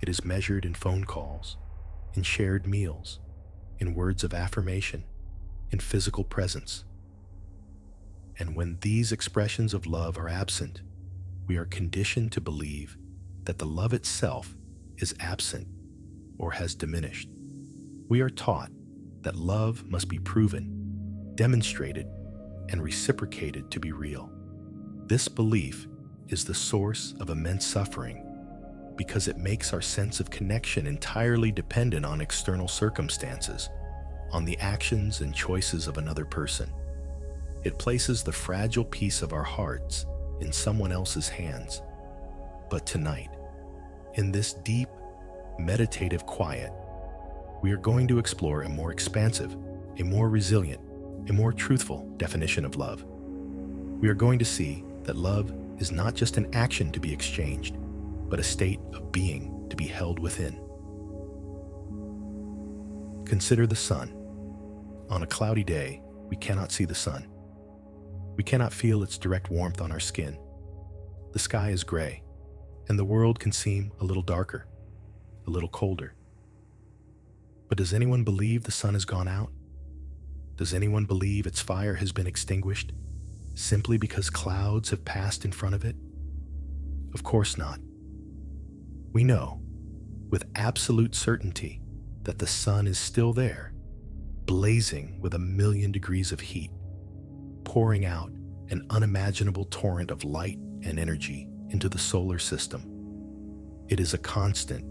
S1: It is measured in phone calls, in shared meals, in words of affirmation, in physical presence. And when these expressions of love are absent, we are conditioned to believe that the love itself is absent or has diminished. We are taught that love must be proven, demonstrated, and reciprocated to be real. This belief is the source of immense suffering because it makes our sense of connection entirely dependent on external circumstances, on the actions and choices of another person. It places the fragile piece of our hearts in someone else's hands. But tonight, in this deep, meditative quiet, we are going to explore a more expansive, a more resilient, a more truthful definition of love. We are going to see that love is not just an action to be exchanged, but a state of being to be held within. Consider the sun. On a cloudy day, we cannot see the sun. We cannot feel its direct warmth on our skin. The sky is gray, and the world can seem a little darker, a little colder. But does anyone believe the sun has gone out? Does anyone believe its fire has been extinguished simply because clouds have passed in front of it? Of course not. We know with absolute certainty that the sun is still there, blazing with 1,000,000 degrees of heat, pouring out an unimaginable torrent of light and energy into the solar system. It is a constant.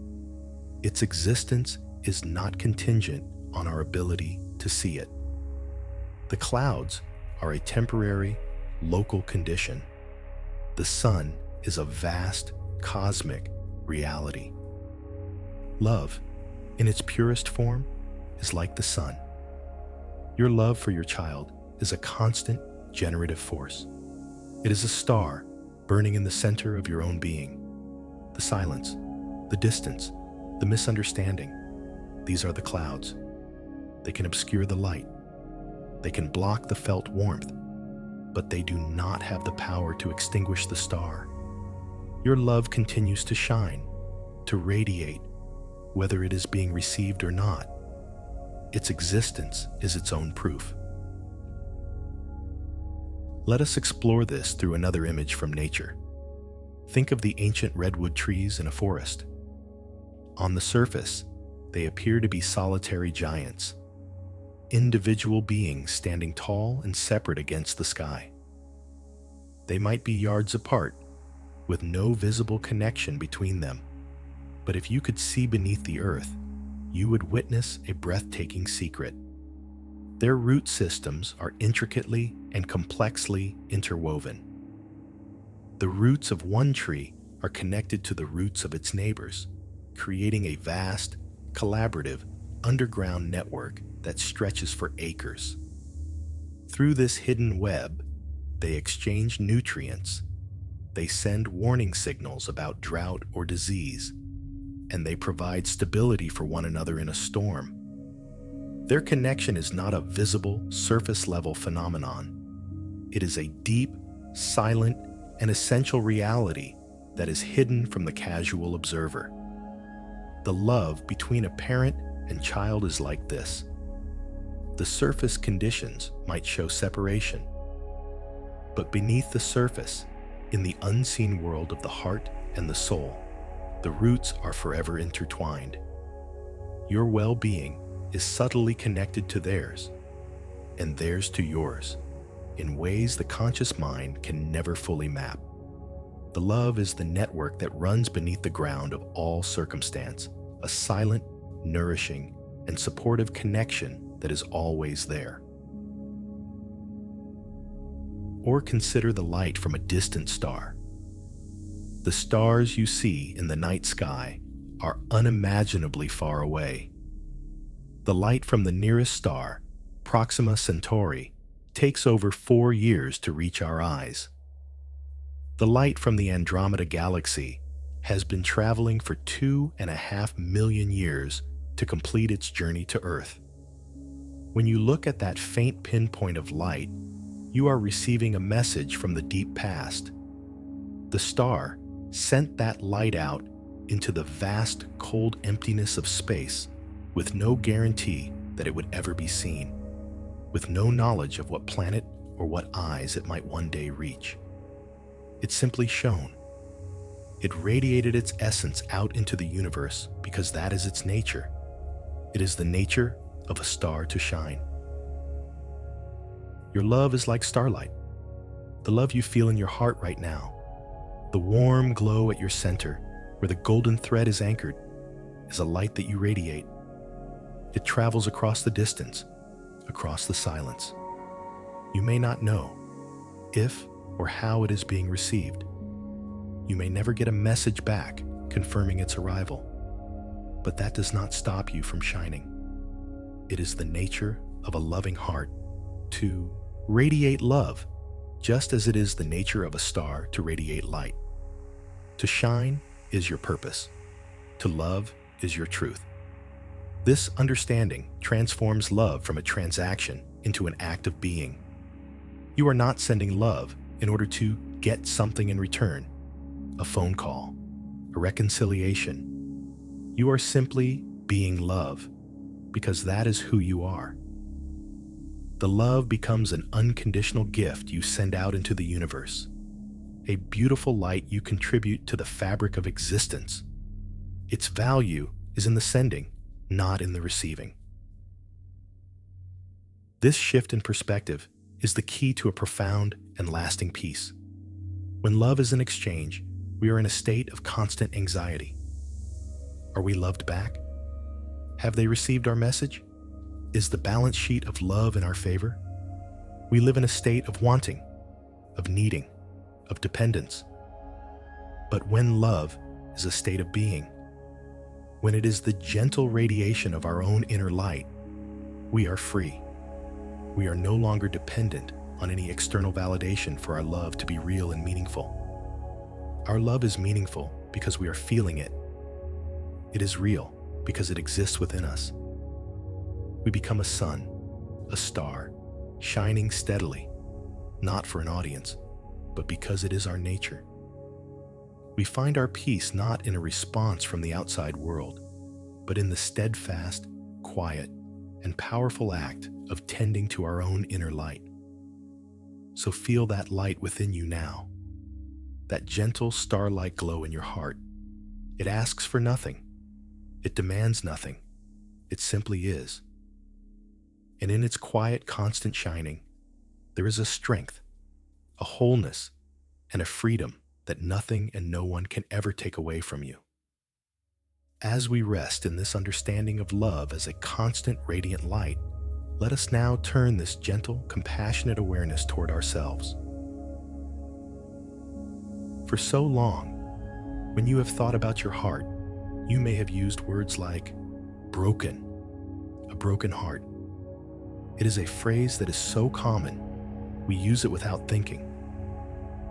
S1: Its existence is not contingent on our ability to see it. The clouds are a temporary, local condition. The sun is a vast, cosmic reality. Love, in its purest form, is like the sun. Your love for your child is a constant, generative force. It is a star burning in the center of your own being. The silence, the distance, the misunderstanding, these are the clouds. They can obscure the light. They can block the felt warmth, but they do not have the power to extinguish the star. Your love continues to shine, to radiate, whether it is being received or not. Its existence is its own proof. Let us explore this through another image from nature. Think of the ancient redwood trees in a forest. On the surface, they appear to be solitary giants, individual beings standing tall and separate against the sky. They might be yards apart, with no visible connection between them. But if you could see beneath the earth, you would witness a breathtaking secret. Their root systems are intricately and complexly interwoven. The roots of one tree are connected to the roots of its neighbors, creating a vast, collaborative, underground network that stretches for acres. Through this hidden web, they exchange nutrients, they send warning signals about drought or disease, and they provide stability for one another in a storm. Their connection is not a visible, surface-level phenomenon. It is a deep, silent, and essential reality that is hidden from the casual observer. The love between a parent and child is like this. The surface conditions might show separation, but beneath the surface, in the unseen world of the heart and the soul, the roots are forever intertwined. Your well-being is subtly connected to theirs, and theirs to yours, in ways the conscious mind can never fully map. The love is the network that runs beneath the ground of all circumstance, a silent, nourishing, and supportive connection that is always there. Or consider the light from a distant star. The stars you see in the night sky are unimaginably far away. The light from the nearest star, Proxima Centauri, takes over 4 years to reach our eyes. The light from the Andromeda Galaxy has been traveling for 2.5 million years to complete its journey to Earth. When you look at that faint pinpoint of light, you are receiving a message from the deep past. The star sent that light out into the vast, cold emptiness of space with no guarantee that it would ever be seen, with no knowledge of what planet or what eyes it might one day reach. It simply shone. It radiated its essence out into the universe because that is its nature. It is the nature of a star to shine. Your love is like starlight. The love you feel in your heart right now, the warm glow at your center, where the golden thread is anchored, is a light that you radiate. It travels across the distance, across the silence. You may not know if or how it is being received. You may never get a message back confirming its arrival, but that does not stop you from shining. It is the nature of a loving heart to radiate love, just as it is the nature of a star to radiate light. To shine is your purpose. To love is your truth. This understanding transforms love from a transaction into an act of being. You are not sending love in order to get something in return, a phone call, a reconciliation. You are simply being love because that is who you are. The love becomes an unconditional gift you send out into the universe, a beautiful light you contribute to the fabric of existence. Its value is in the sending, not in the receiving. This shift in perspective is the key to a profound and lasting peace. When love is in exchange, we are in a state of constant anxiety. Are we loved back? Have they received our message? Is the balance sheet of love in our favor? We live in a state of wanting, of needing, of dependence. But when love is a state of being, when it is the gentle radiation of our own inner light, we are free. We are no longer dependent on any external validation for our love to be real and meaningful. Our love is meaningful because we are feeling it. It is real because it exists within us. We become a sun, a star, shining steadily, not for an audience, but because it is our nature. We find our peace not in a response from the outside world, but in the steadfast, quiet, and powerful act of tending to our own inner light. So feel that light within you now, that gentle star-like glow in your heart. It asks for nothing. It demands nothing. It simply is. And in its quiet, constant shining, there is a strength, a wholeness, and a freedom that nothing and no one can ever take away from you. As we rest in this understanding of love as a constant radiant light, let us now turn this gentle, compassionate awareness toward ourselves. For so long, when you have thought about your heart, you may have used words like broken, a broken heart. It is a phrase that is so common, we use it without thinking.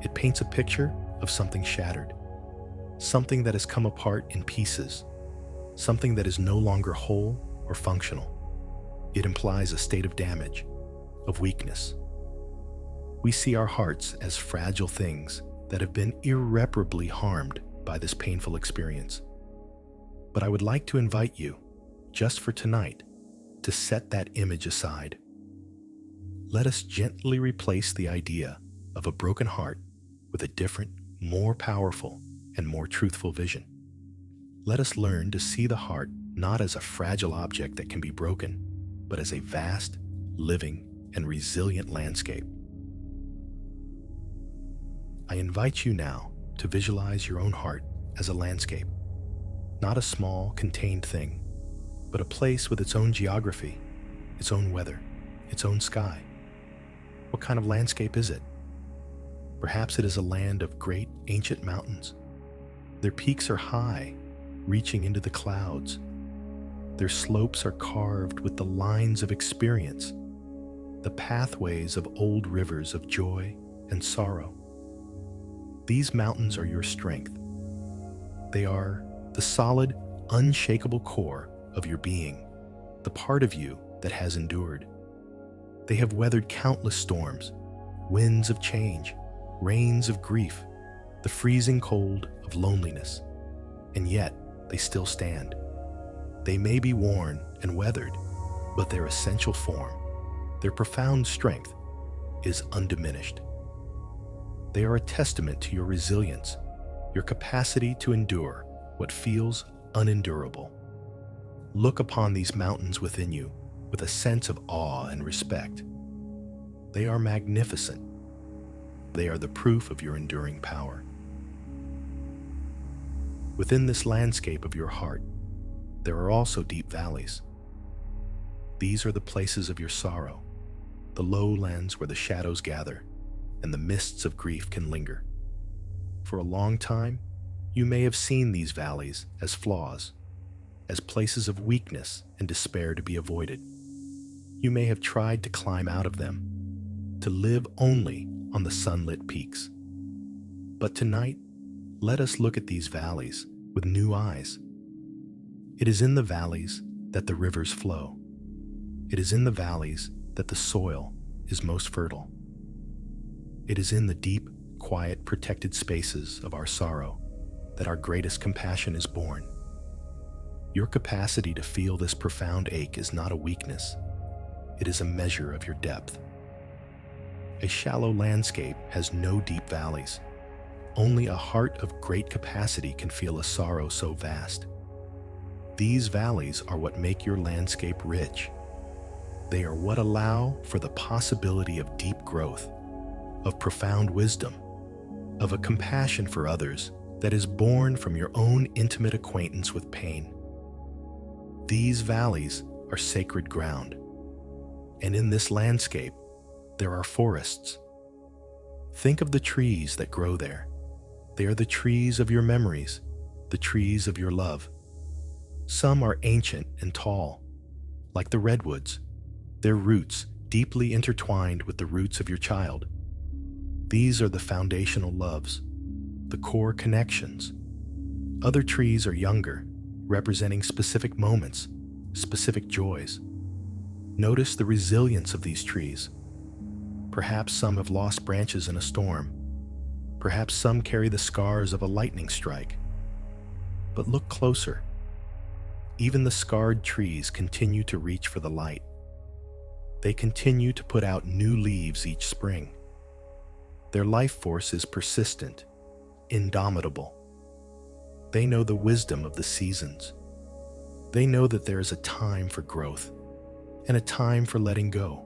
S1: It paints a picture of something shattered, something that has come apart in pieces, something that is no longer whole or functional. It implies a state of damage, of weakness. We see our hearts as fragile things that have been irreparably harmed by this painful experience. But I would like to invite you, just for tonight, to set that image aside. Let us gently replace the idea of a broken heart with a different, more powerful, and more truthful vision. Let us learn to see the heart not as a fragile object that can be broken, but as a vast, living, and resilient landscape. I invite you now to visualize your own heart as a landscape, not a small, contained thing, but a place with its own geography, its own weather, its own sky. What kind of landscape is it? Perhaps it is a land of great ancient mountains. Their peaks are high, reaching into the clouds. Their slopes are carved with the lines of experience, the pathways of old rivers of joy and sorrow. These mountains are your strength. They are the solid, unshakable core of your being, the part of you that has endured. They have weathered countless storms, winds of change, rains of grief, the freezing cold of loneliness, and yet they still stand. They may be worn and weathered, but their essential form, their profound strength, is undiminished. They are a testament to your resilience, your capacity to endure what feels unendurable. Look upon these mountains within you with a sense of awe and respect. They are magnificent. They are the proof of your enduring power. Within this landscape of your heart, there are also deep valleys. These are the places of your sorrow, the lowlands where the shadows gather and the mists of grief can linger. For a long time, you may have seen these valleys as flaws, as places of weakness and despair to be avoided. You may have tried to climb out of them, to live only on the sunlit peaks. But tonight, let us look at these valleys with new eyes. It is in the valleys that the rivers flow. It is in the valleys that the soil is most fertile. It is in the deep, quiet, protected spaces of our sorrow that our greatest compassion is born. Your capacity to feel this profound ache is not a weakness. It is a measure of your depth. A shallow landscape has no deep valleys. Only a heart of great capacity can feel a sorrow so vast. These valleys are what make your landscape rich. They are what allow for the possibility of deep growth, of profound wisdom, of a compassion for others that is born from your own intimate acquaintance with pain. These valleys are sacred ground, and in this landscape, there are forests. Think of the trees that grow there. They are the trees of your memories, the trees of your love. Some are ancient and tall, like the redwoods, their roots deeply intertwined with the roots of your child. These are the foundational loves, the core connections. Other trees are younger, representing specific moments, specific joys. Notice the resilience of these trees. Perhaps some have lost branches in a storm. Perhaps some carry the scars of a lightning strike. But look closer. Even the scarred trees continue to reach for the light. They continue to put out new leaves each spring. Their life force is persistent, indomitable. They know the wisdom of the seasons. They know that there is a time for growth, and a time for letting go,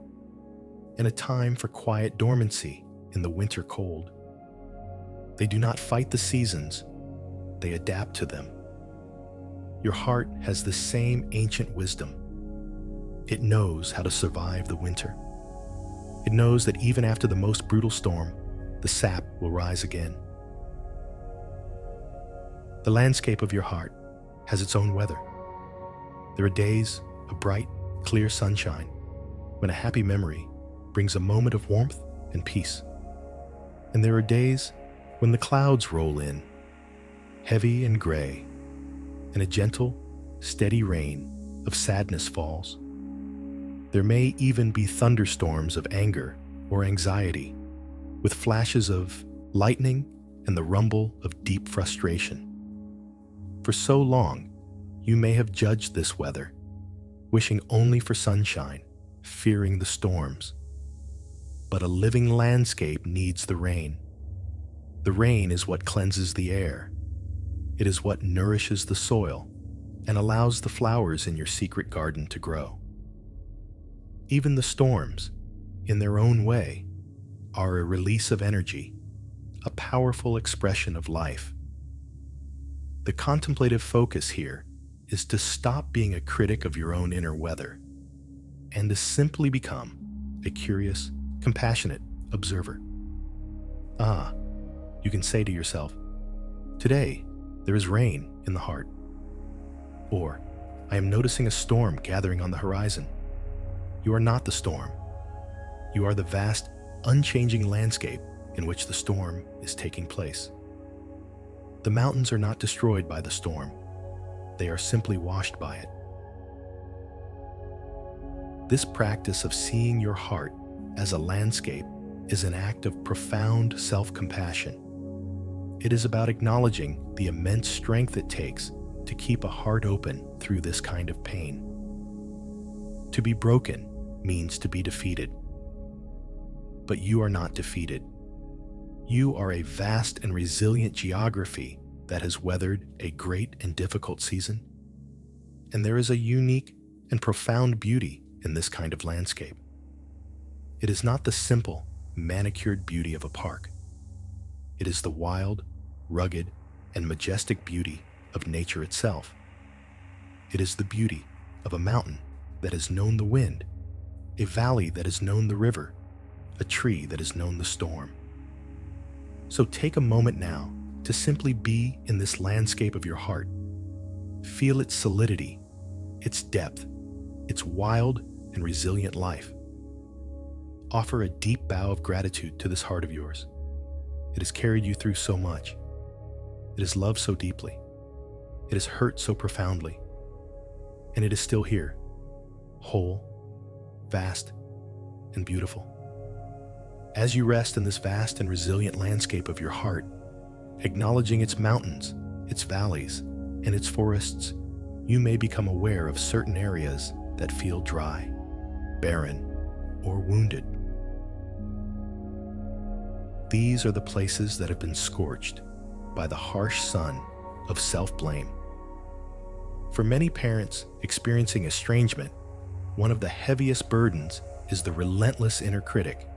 S1: and a time for quiet dormancy in the winter cold. They do not fight the seasons, they adapt to them. Your heart has the same ancient wisdom. It knows how to survive the winter. It knows that even after the most brutal storm, the sap will rise again. The landscape of your heart has its own weather. There are days of bright, clear sunshine when a happy memory brings a moment of warmth and peace. And there are days when the clouds roll in, heavy and gray, and a gentle, steady rain of sadness falls. There may even be thunderstorms of anger or anxiety, with flashes of lightning and the rumble of deep frustration. For so long, you may have judged this weather, wishing only for sunshine, fearing the storms. But a living landscape needs the rain. The rain is what cleanses the air. It is what nourishes the soil and allows the flowers in your secret garden to grow. Even the storms, in their own way, are a release of energy, a powerful expression of life. The contemplative focus here is to stop being a critic of your own inner weather and to simply become a curious, compassionate observer. You can say to yourself, "Today, there is rain in the heart." Or, "I am noticing a storm gathering on the horizon." You are not the storm. You are the vast, unchanging landscape in which the storm is taking place. The mountains are not destroyed by the storm. They are simply washed by it. This practice of seeing your heart as a landscape is an act of profound self-compassion. It is about acknowledging the immense strength it takes to keep a heart open through this kind of pain. To be broken means to be defeated. But you are not defeated. You are a vast and resilient geography that has weathered a great and difficult season. And there is a unique and profound beauty in this kind of landscape. It is not the simple, manicured beauty of a park. It is the wild, rugged, and majestic beauty of nature itself. It is the beauty of a mountain that has known the wind, a valley that has known the river, a tree that has known the storm. So take a moment now to simply be in this landscape of your heart. Feel its solidity, its depth, its wild and resilient life. Offer a deep bow of gratitude to this heart of yours. It has carried you through so much. It has loved so deeply. It has hurt so profoundly. And it is still here, whole, vast, and beautiful. As you rest in this vast and resilient landscape of your heart, acknowledging its mountains, its valleys, and its forests, you may become aware of certain areas that feel dry, barren, or wounded. These are the places that have been scorched by the harsh sun of self-blame. For many parents experiencing estrangement, one of the heaviest burdens is the relentless inner critic,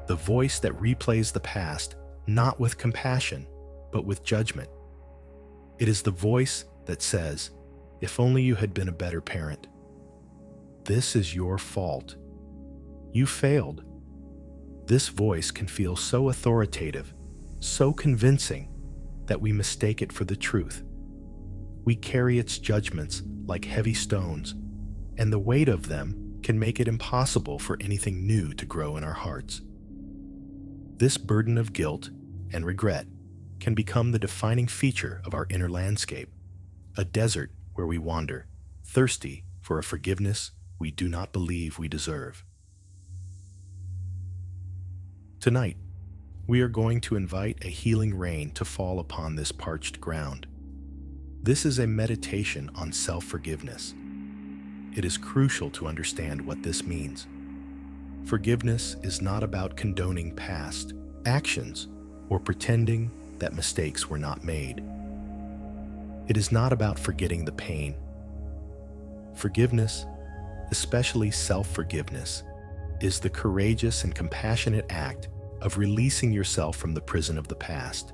S1: the voice that replays the past not with compassion, but with judgment. It is the voice that says, "If only you had been a better parent. This is your fault. You failed." This voice can feel so authoritative, so convincing, that we mistake it for the truth. We carry its judgments like heavy stones, and the weight of them can make it impossible for anything new to grow in our hearts. This burden of guilt and regret can become the defining feature of our inner landscape, a desert where we wander, thirsty for a forgiveness we do not believe we deserve. Tonight, we are going to invite a healing rain to fall upon this parched ground. This is a meditation on self-forgiveness. It is crucial to understand what this means. Forgiveness is not about condoning past actions or pretending that mistakes were not made. It is not about forgetting the pain. Forgiveness, especially self-forgiveness, is the courageous and compassionate act of releasing yourself from the prison of the past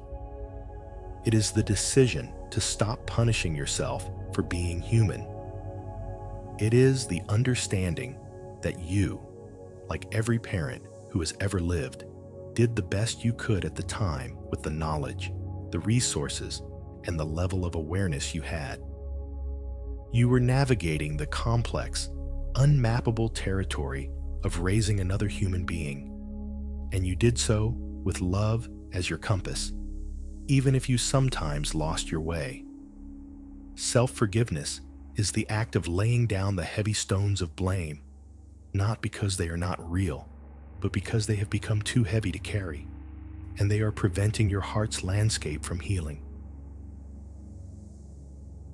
S1: It is the decision to stop punishing yourself for being human. It is the understanding that you, like every parent who has ever lived, did the best you could at the time with the knowledge, the resources, and the level of awareness you had. You were navigating the complex, unmappable territory of raising another human being, and you did so with love as your compass, even if you sometimes lost your way. Self-forgiveness is the act of laying down the heavy stones of blame, not because they are not real, but because they have become too heavy to carry, and they are preventing your heart's landscape from healing.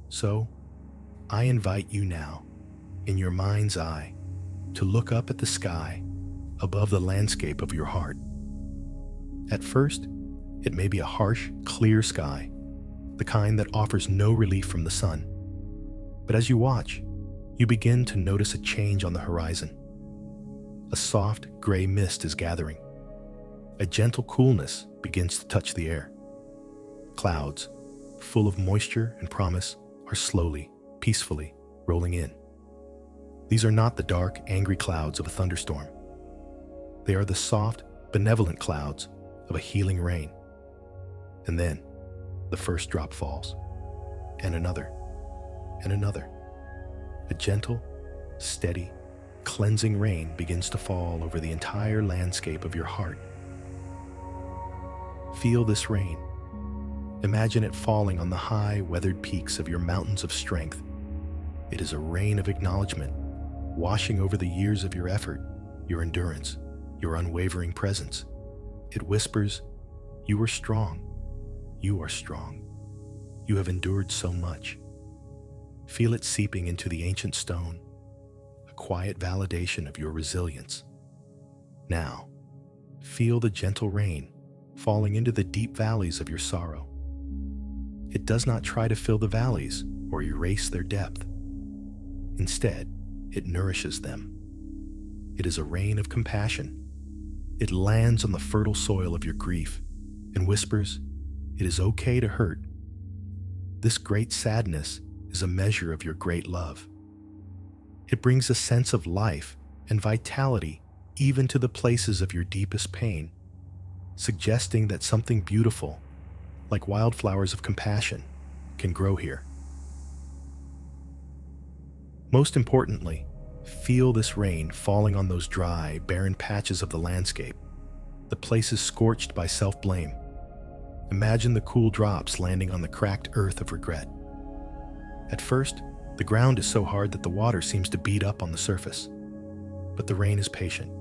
S1: So, I invite you now, in your mind's eye, to look up at the sky above the landscape of your heart. At first, it may be a harsh, clear sky, the kind that offers no relief from the sun. But as you watch, you begin to notice a change on the horizon. A soft, gray mist is gathering. A gentle coolness begins to touch the air. Clouds, full of moisture and promise, are slowly, peacefully rolling in. These are not the dark, angry clouds of a thunderstorm. They are the soft, benevolent clouds of a healing rain. And then, the first drop falls, and another, and another. A gentle, steady, cleansing rain begins to fall over the entire landscape of your heart. Feel this rain. Imagine it falling on the high, weathered peaks of your mountains of strength. It is a rain of acknowledgement, washing over the years of your effort, your endurance, your unwavering presence. It whispers, "You are strong. You are strong. You have endured so much." Feel it seeping into the ancient stone, a quiet validation of your resilience. Now, feel the gentle rain falling into the deep valleys of your sorrow. It does not try to fill the valleys or erase their depth. Instead, it nourishes them. It is a rain of compassion. It lands on the fertile soil of your grief and whispers, "It is okay to hurt. This great sadness is a measure of your great love." It brings a sense of life and vitality even to the places of your deepest pain, suggesting that something beautiful, like wildflowers of compassion, can grow here. Most importantly, feel this rain falling on those dry, barren patches of the landscape, the places scorched by self-blame. Imagine the cool drops landing on the cracked earth of regret. At first, the ground is so hard that the water seems to beat up on the surface. But the rain is patient.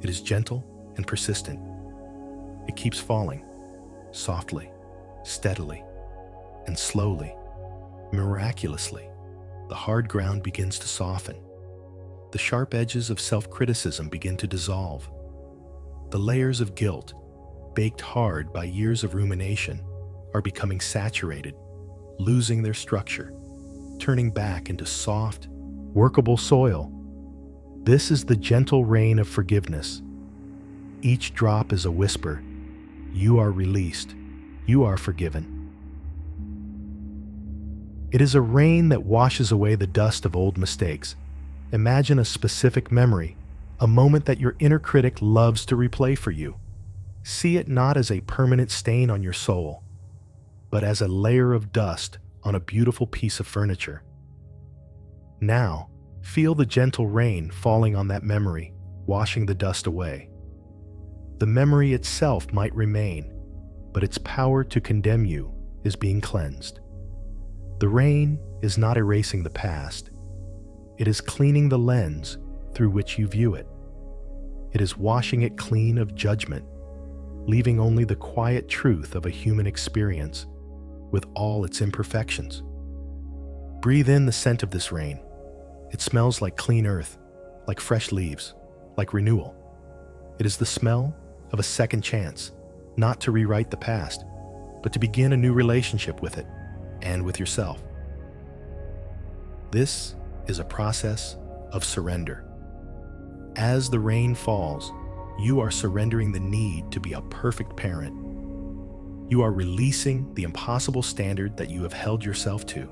S1: It is gentle and persistent. It keeps falling, softly, steadily, and slowly. Miraculously, the hard ground begins to soften. The sharp edges of self-criticism begin to dissolve. The layers of guilt, baked hard by years of rumination, are becoming saturated, losing their structure, turning back into soft, workable soil. This is the gentle rain of forgiveness. Each drop is a whisper. You are released. You are forgiven. It is a rain that washes away the dust of old mistakes. Imagine a specific memory, a moment that your inner critic loves to replay for you. See it not as a permanent stain on your soul, but as a layer of dust on a beautiful piece of furniture. Now, feel the gentle rain falling on that memory, washing the dust away. The memory itself might remain, but its power to condemn you is being cleansed. The rain is not erasing the past. It is cleaning the lens through which you view it. It is washing it clean of judgment, leaving only the quiet truth of a human experience with all its imperfections. Breathe in the scent of this rain. It smells like clean earth, like fresh leaves, like renewal. It is the smell of a second chance, not to rewrite the past, but to begin a new relationship with it and with yourself. This is a process of surrender. As the rain falls, you are surrendering the need to be a perfect parent. You are releasing the impossible standard that you have held yourself to.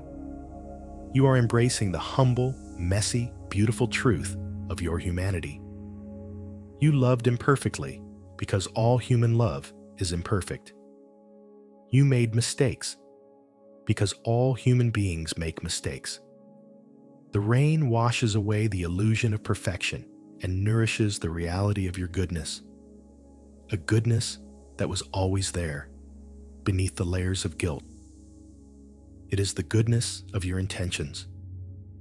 S1: You are embracing the humble, messy, beautiful truth of your humanity. You loved imperfectly because all human love is imperfect. You made mistakes because all human beings make mistakes. The rain washes away the illusion of perfection and nourishes the reality of your goodness, a goodness that was always there, beneath the layers of guilt. It is the goodness of your intentions,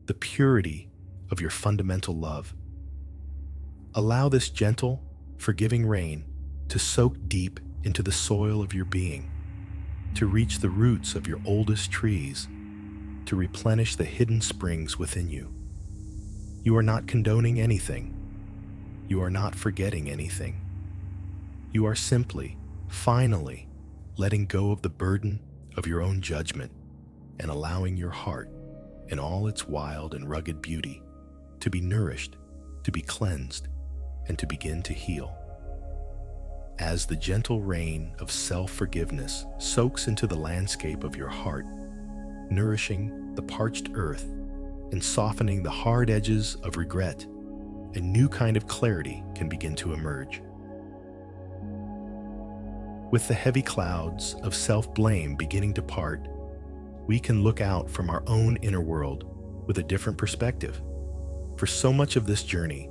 S1: the purity of your fundamental love. Allow this gentle, forgiving rain to soak deep into the soil of your being, to reach the roots of your oldest trees, to replenish the hidden springs within you. You are not condoning anything. You are not forgetting anything. You are simply, finally, letting go of the burden of your own judgment and allowing your heart, in all its wild and rugged beauty, to be nourished, to be cleansed, and to begin to heal. As the gentle rain of self-forgiveness soaks into the landscape of your heart, nourishing the parched earth and softening the hard edges of regret, a new kind of clarity can begin to emerge. With the heavy clouds of self-blame beginning to part, we can look out from our own inner world with a different perspective. For so much of this journey,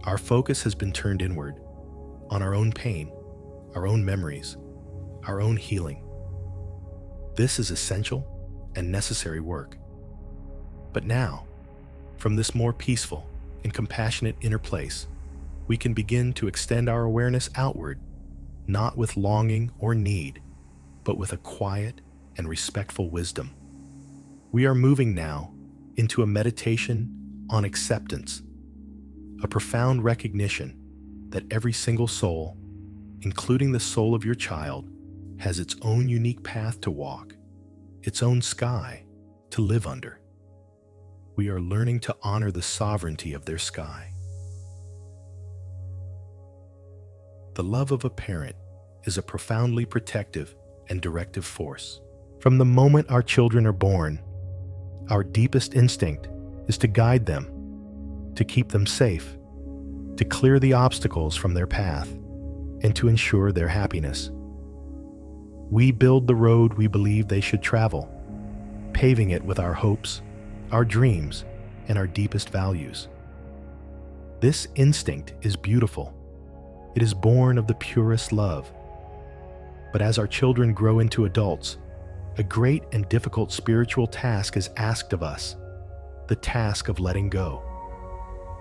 S1: our focus has been turned inward, on our own pain, our own memories, our own healing. This is essential and necessary work. But now, from this more peaceful and compassionate inner place, we can begin to extend our awareness outward, not with longing or need, but with a quiet and respectful wisdom. We are moving now into a meditation on acceptance, a profound recognition that every single soul, including the soul of your child, has its own unique path to walk, its own sky to live under. We are learning to honor the sovereignty of their sky. The love of a parent is a profoundly protective and directive force. From the moment our children are born, our deepest instinct is to guide them, to keep them safe, to clear the obstacles from their path, and to ensure their happiness. We build the road we believe they should travel, paving it with our hopes, our dreams, and our deepest values. This instinct is beautiful. It is born of the purest love. But as our children grow into adults, a great and difficult spiritual task is asked of us, the task of letting go.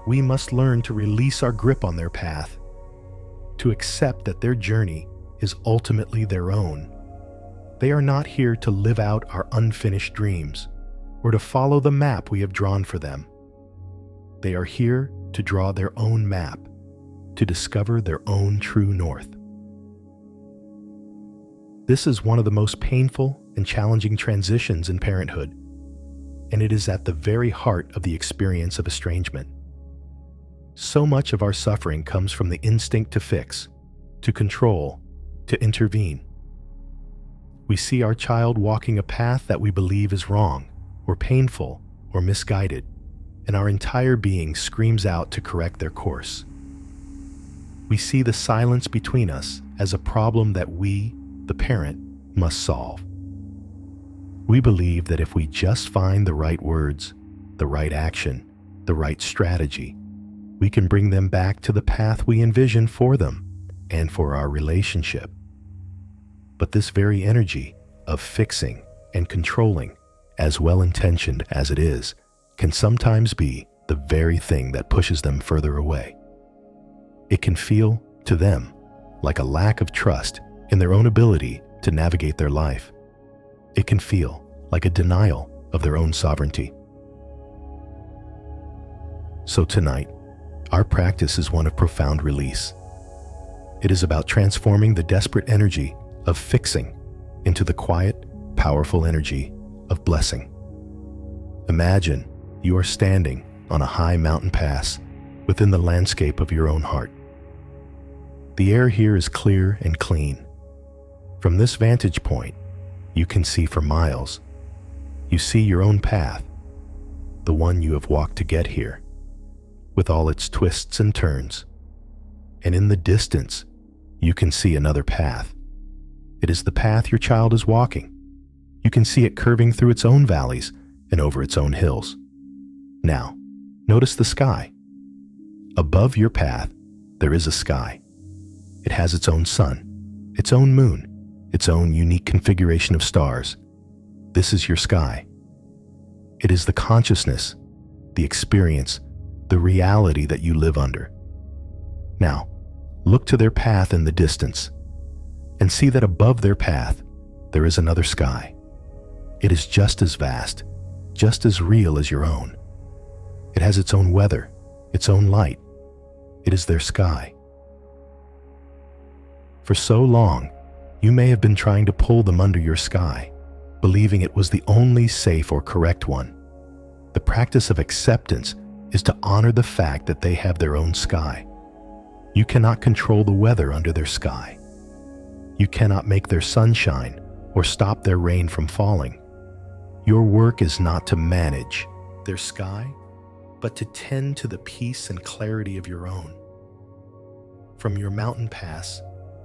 S1: We must learn to release our grip on their path, to accept that their journey is ultimately their own. They are not here to live out our unfinished dreams or to follow the map we have drawn for them. They are here to draw their own map, to discover their own true north. This is one of the most painful and challenging transitions in parenthood, and it is at the very heart of the experience of estrangement. So much of our suffering comes from the instinct to fix, to control, to intervene. We see our child walking a path that we believe is wrong, or painful, or misguided, and our entire being screams out to correct their course. We see the silence between us as a problem that we, the parent, must solve. We believe that if we just find the right words, the right action, the right strategy, we can bring them back to the path we envision for them and for our relationship. But this very energy of fixing and controlling, as well-intentioned as it is, can sometimes be the very thing that pushes them further away. It can feel, to them, like a lack of trust in their own ability to navigate their life. It can feel like a denial of their own sovereignty. So tonight, our practice is one of profound release. It is about transforming the desperate energy of fixing into the quiet, powerful energy of blessing. Imagine you are standing on a high mountain pass within the landscape of your own heart. The air here is clear and clean. From this vantage point, you can see for miles. You see your own path, the one you have walked to get here, with all its twists and turns. And in the distance, you can see another path. It is the path your child is walking. You can see it curving through its own valleys and over its own hills. Now, notice the sky. Above your path, there is a sky. It has its own sun, its own moon, its own unique configuration of stars. This is your sky. It is the consciousness, the experience, the reality that you live under. Now, look to their path in the distance and see that above their path, there is another sky. It is just as vast, just as real as your own. It has its own weather, its own light. It is their sky. For so long, you may have been trying to pull them under your sky, believing it was the only safe or correct one. The practice of acceptance is to honor the fact that they have their own sky. You cannot control the weather under their sky. You cannot make their sun shine or stop their rain from falling. Your work is not to manage their sky, but to tend to the peace and clarity of your own. From your mountain pass,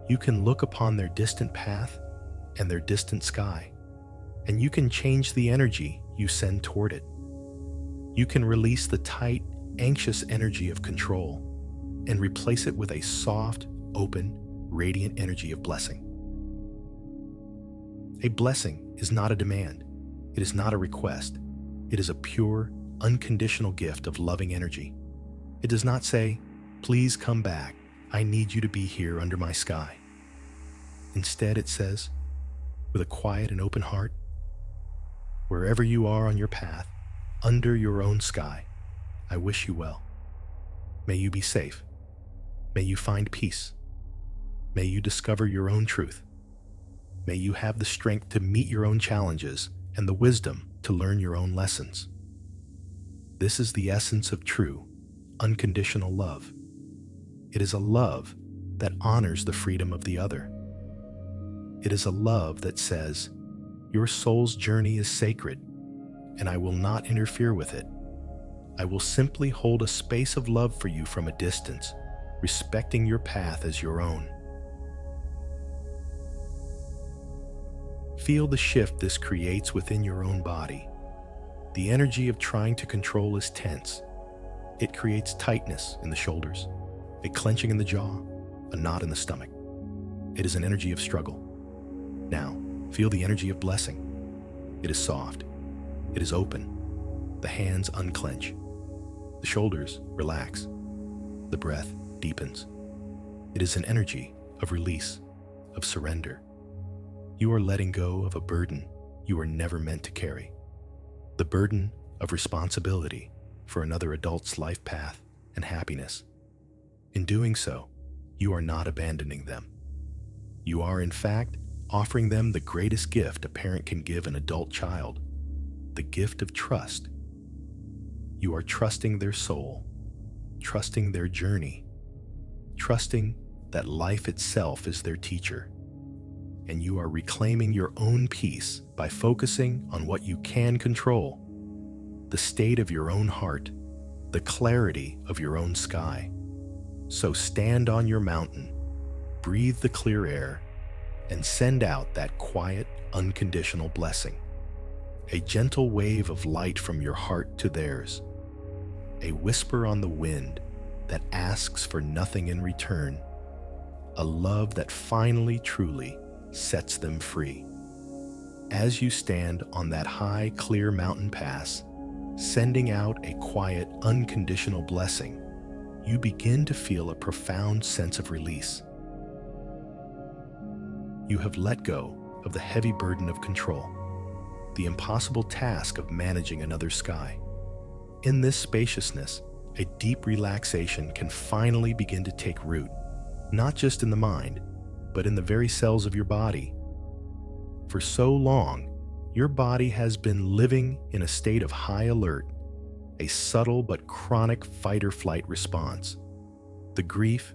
S1: you can look upon their distant path and their distant sky, and you can change the energy you send toward it. You can release the tight, anxious energy of control and replace it with a soft, open, radiant energy of blessing. A blessing is not a demand. It is not a request. It is a pure, unconditional gift of loving energy. It does not say, "Please come back. I need you to be here under my sky." Instead, it says, with a quiet and open heart, "Wherever you are on your path, under your own sky, I wish you well. May you be safe. May you find peace. May you discover your own truth. May you have the strength to meet your own challenges and the wisdom to learn your own lessons." This is the essence of true, unconditional love. It is a love that honors the freedom of the other. It is a love that says, "Your soul's journey is sacred, and I will not interfere with it. I will simply hold a space of love for you from a distance, respecting your path as your own." Feel the shift this creates within your own body. The energy of trying to control is tense. It creates tightness in the shoulders, a clenching in the jaw, a knot in the stomach. It is an energy of struggle. Now, feel the energy of blessing. It is soft. It is open. The hands unclench. The shoulders relax. The breath deepens. It is an energy of release, of surrender. You are letting go of a burden you were never meant to carry. The burden of responsibility for another adult's life path and happiness. In doing so, you are not abandoning them. You are, in fact, offering them the greatest gift a parent can give an adult child, the gift of trust. You are trusting their soul, trusting their journey, trusting that life itself is their teacher. And you are reclaiming your own peace by focusing on what you can control, the state of your own heart, the clarity of your own sky. So stand on your mountain, breathe the clear air, and send out that quiet, unconditional blessing. A gentle wave of light from your heart to theirs. A whisper on the wind that asks for nothing in return. A love that finally, truly sets them free. As you stand on that high, clear mountain pass, sending out a quiet, unconditional blessing, you begin to feel a profound sense of release. You have let go of the heavy burden of control, the impossible task of managing another sky. In this spaciousness, a deep relaxation can finally begin to take root, not just in the mind, but in the very cells of your body. For so long, your body has been living in a state of high alert, a subtle but chronic fight-or-flight response. The grief,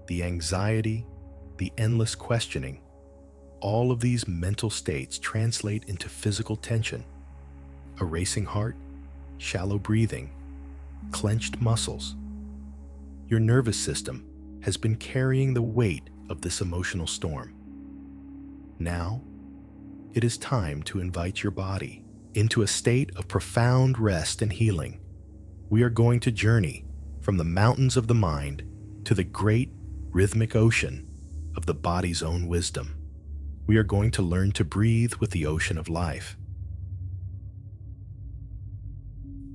S1: the anxiety, the endless questioning, all of these mental states translate into physical tension, a racing heart, shallow breathing, clenched muscles. Your nervous system has been carrying the weight of this emotional storm. Now, it is time to invite your body into a state of profound rest and healing. We are going to journey from the mountains of the mind to the great rhythmic ocean of the body's own wisdom. We are going to learn to breathe with the ocean of life.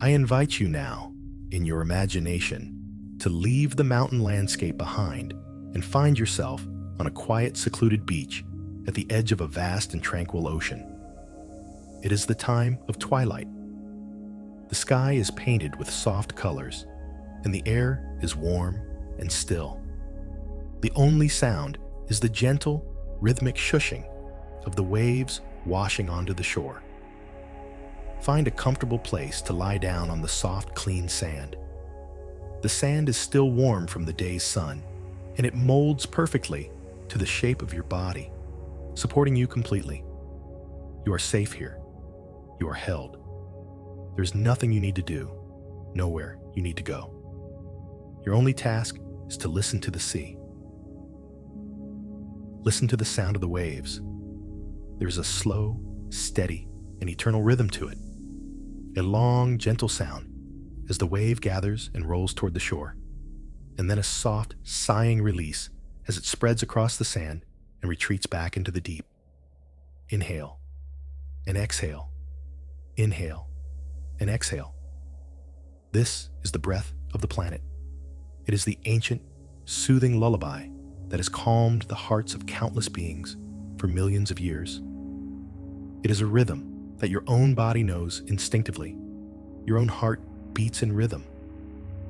S1: I invite you now, in your imagination, to leave the mountain landscape behind and find yourself on a quiet, secluded beach at the edge of a vast and tranquil ocean. It is the time of twilight. The sky is painted with soft colors, and the air is warm and still. The only sound is the gentle, rhythmic shushing of the waves washing onto the shore. Find a comfortable place to lie down on the soft, clean sand. The sand is still warm from the day's sun, and it molds perfectly to the shape of your body, supporting you completely. You are safe here. You are held. There's nothing you need to do, nowhere you need to go. Your only task is to listen to the sea. Listen to the sound of the waves. There's a slow, steady, and eternal rhythm to it. A long, gentle sound as the wave gathers and rolls toward the shore, and then a soft, sighing release as it spreads across the sand and retreats back into the deep. Inhale and exhale. Inhale and exhale. This is the breath of the planet. It is the ancient, soothing lullaby that has calmed the hearts of countless beings for millions of years. It is a rhythm that your own body knows instinctively. Your own heart beats in rhythm.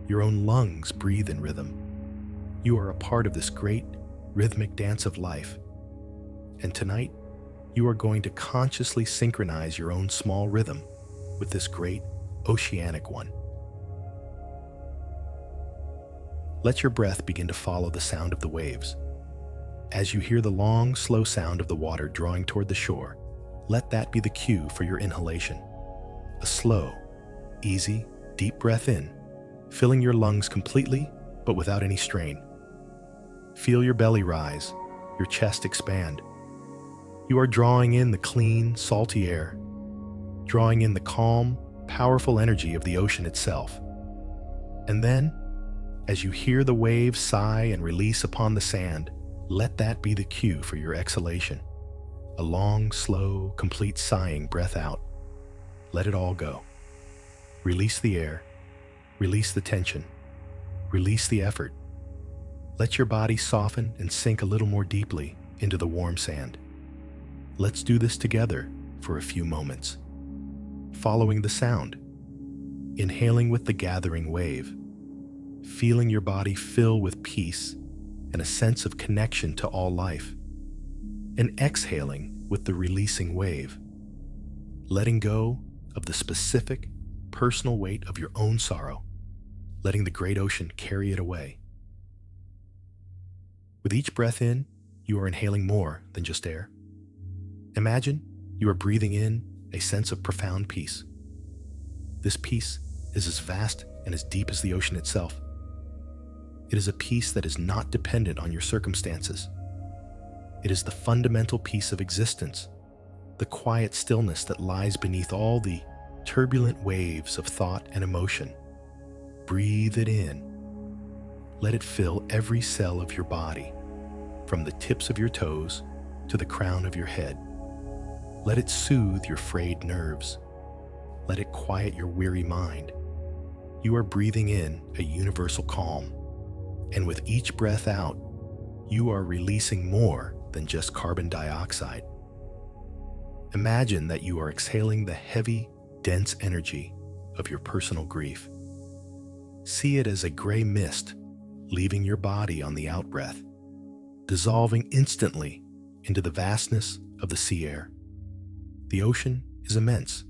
S1: Your own lungs breathe in rhythm. You are a part of this great, rhythmic dance of life. And tonight, you are going to consciously synchronize your own small rhythm with this great, oceanic one. Let your breath begin to follow the sound of the waves. As you hear the long, slow sound of the water drawing toward the shore, let that be the cue for your inhalation. A slow, easy, deep breath in, filling your lungs completely but without any strain. Feel your belly rise, your chest expand. You are drawing in the clean, salty air, drawing in the calm, powerful energy of the ocean itself. And then, as you hear the waves sigh and release upon the sand, let that be the cue for your exhalation. A long, slow, complete sighing breath out. Let it all go. Release the air. Release the tension. Release the effort. Let your body soften and sink a little more deeply into the warm sand. Let's do this together for a few moments. Following the sound. Inhaling with the gathering wave. Feeling your body fill with peace and a sense of connection to all life. And exhaling with the releasing wave. Letting go of the specific, personal weight of your own sorrow. Letting the great ocean carry it away. With each breath in, you are inhaling more than just air. Imagine you are breathing in a sense of profound peace. This peace is as vast and as deep as the ocean itself. It is a peace that is not dependent on your circumstances. It is the fundamental peace of existence, the quiet stillness that lies beneath all the turbulent waves of thought and emotion. Breathe it in. Let it fill every cell of your body, from the tips of your toes to the crown of your head. Let it soothe your frayed nerves. Let it quiet your weary mind. You are breathing in a universal calm, and with each breath out, you are releasing more than just carbon dioxide. Imagine that you are exhaling the heavy, dense energy of your personal grief. See it as a gray mist leaving your body on the out-breath, dissolving instantly into the vastness of the sea air. The ocean is immense.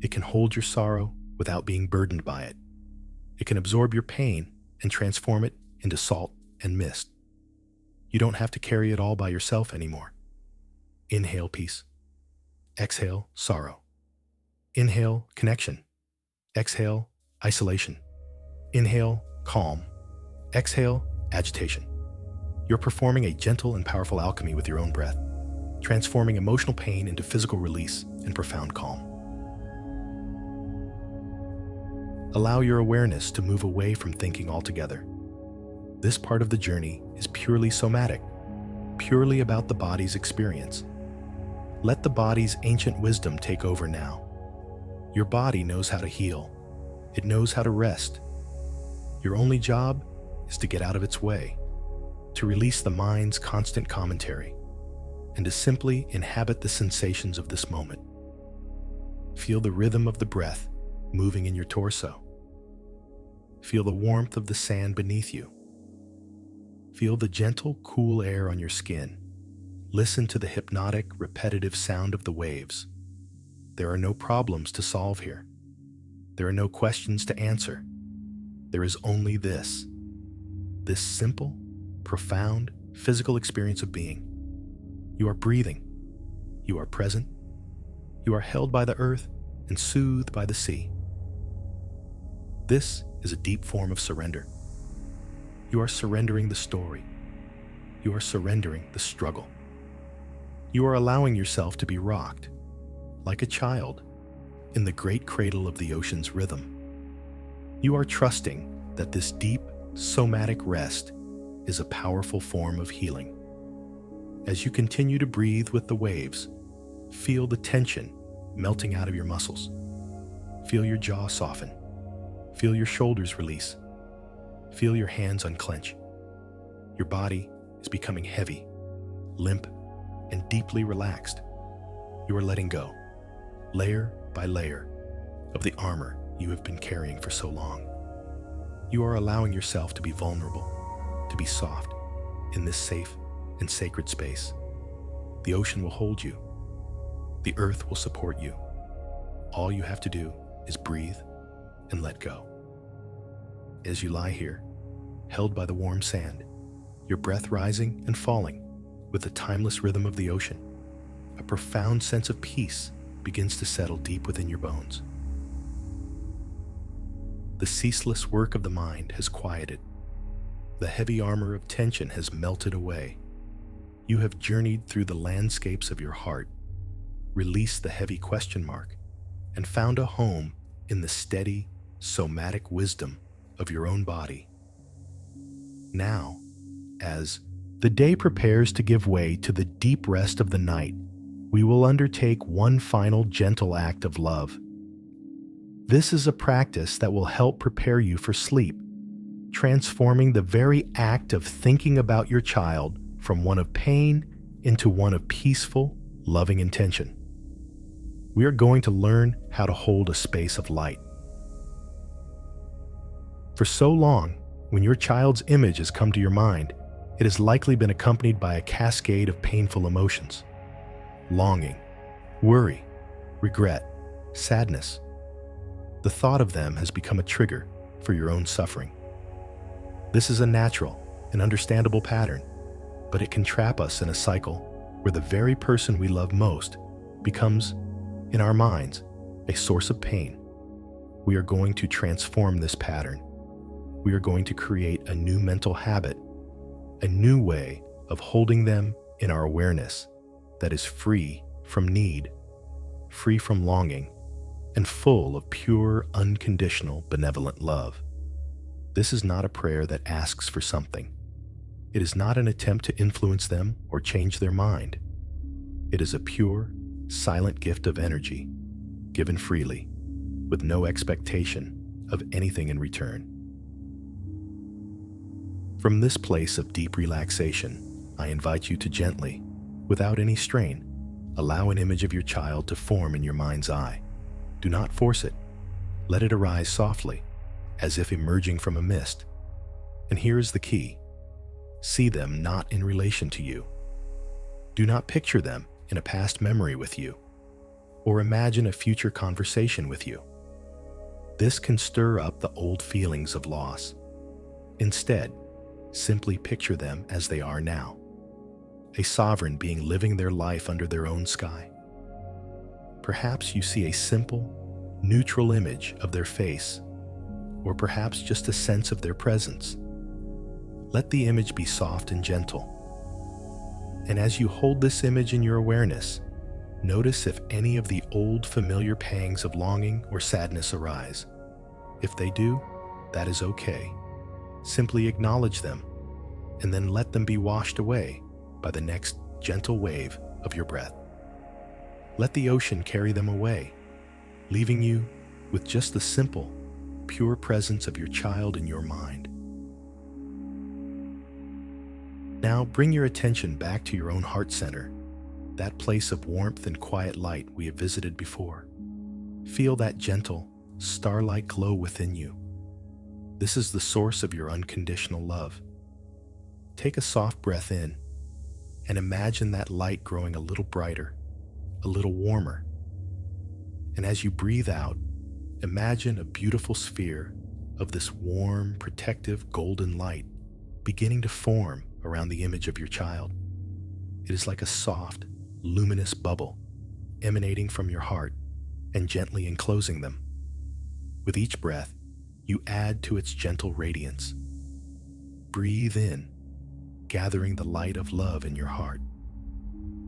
S1: It can hold your sorrow without being burdened by it. It can absorb your pain and transform it into salt and mist. You don't have to carry it all by yourself anymore. Inhale, peace. Exhale, sorrow. Inhale, connection. Exhale, isolation. Inhale, calm. Exhale, agitation. You're performing a gentle and powerful alchemy with your own breath, transforming emotional pain into physical release and profound calm. Allow your awareness to move away from thinking altogether. This part of the journey is purely somatic, purely about the body's experience. Let the body's ancient wisdom take over now. Your body knows how to heal. It knows how to rest. Your only job is to get out of its way, to release the mind's constant commentary, and to simply inhabit the sensations of this moment. Feel the rhythm of the breath moving in your torso. Feel the warmth of the sand beneath you. Feel the gentle, cool air on your skin. Listen to the hypnotic, repetitive sound of the waves. There are no problems to solve here. There are no questions to answer. There is only this simple, profound, physical experience of being. You are breathing. You are present. You are held by the earth and soothed by the sea. This is a deep form of surrender. You are surrendering the story. You are surrendering the struggle. You are allowing yourself to be rocked, like a child, in the great cradle of the ocean's rhythm. You are trusting that this deep, somatic rest is a powerful form of healing. As you continue to breathe with the waves, feel the tension melting out of your muscles. Feel your jaw soften. Feel your shoulders release. Feel your hands unclench. Your body is becoming heavy, limp, and deeply relaxed. You are letting go, layer by layer, of the armor you have been carrying for so long. You are allowing yourself to be vulnerable, to be soft, in this safe and sacred space. The ocean will hold you. The earth will support you. All you have to do is breathe and let go. As you lie here, held by the warm sand, your breath rising and falling with the timeless rhythm of the ocean, a profound sense of peace begins to settle deep within your bones. The ceaseless work of the mind has quieted. The heavy armor of tension has melted away. You have journeyed through the landscapes of your heart, released the heavy question mark, and found a home in the steady, somatic wisdom of your own body. Now, as the day prepares to give way to the deep rest of the night, we will undertake one final gentle act of love. This is a practice that will help prepare you for sleep, transforming the very act of thinking about your child from one of pain into one of peaceful, loving intention. We are going to learn how to hold a space of light. For so long, when your child's image has come to your mind, it has likely been accompanied by a cascade of painful emotions. Longing, worry, regret, sadness. The thought of them has become a trigger for your own suffering. This is a natural and understandable pattern, but it can trap us in a cycle where the very person we love most becomes, in our minds, a source of pain. We are going to transform this pattern. We are going to create a new mental habit, a new way of holding them in our awareness that is free from need, free from longing, and full of pure, unconditional, benevolent love. This is not a prayer that asks for something. It is not an attempt to influence them or change their mind. It is a pure, silent gift of energy, given freely, with no expectation of anything in return. From this place of deep relaxation, I invite you to gently, without any strain, allow an image of your child to form in your mind's eye. Do not force it. Let it arise softly, as if emerging from a mist. And here is the key. See them not in relation to you. Do not picture them in a past memory with you, or imagine a future conversation with you. This can stir up the old feelings of loss. Instead, simply picture them as they are now. a sovereign being living their life under their own sky. Perhaps you see a simple, neutral image of their face, or perhaps just a sense of their presence. Let the image be soft and gentle. And as you hold this image in your awareness, notice if any of the old familiar pangs of longing or sadness arise. If they do, that is okay. Simply acknowledge them, and then let them be washed away by the next gentle wave of your breath. Let the ocean carry them away, leaving you with just the simple, pure presence of your child in your mind. Now bring your attention back to your own heart center, that place of warmth and quiet light we have visited before. Feel that gentle, star-like glow within you. This is the source of your unconditional love. Take a soft breath in and imagine that light growing a little brighter, a little warmer. And as you breathe out, imagine a beautiful sphere of this warm, protective, golden light beginning to form around the image of your child. It is like a soft, luminous bubble emanating from your heart and gently enclosing them. With each breath, you add to its gentle radiance. Breathe in, gathering the light of love in your heart.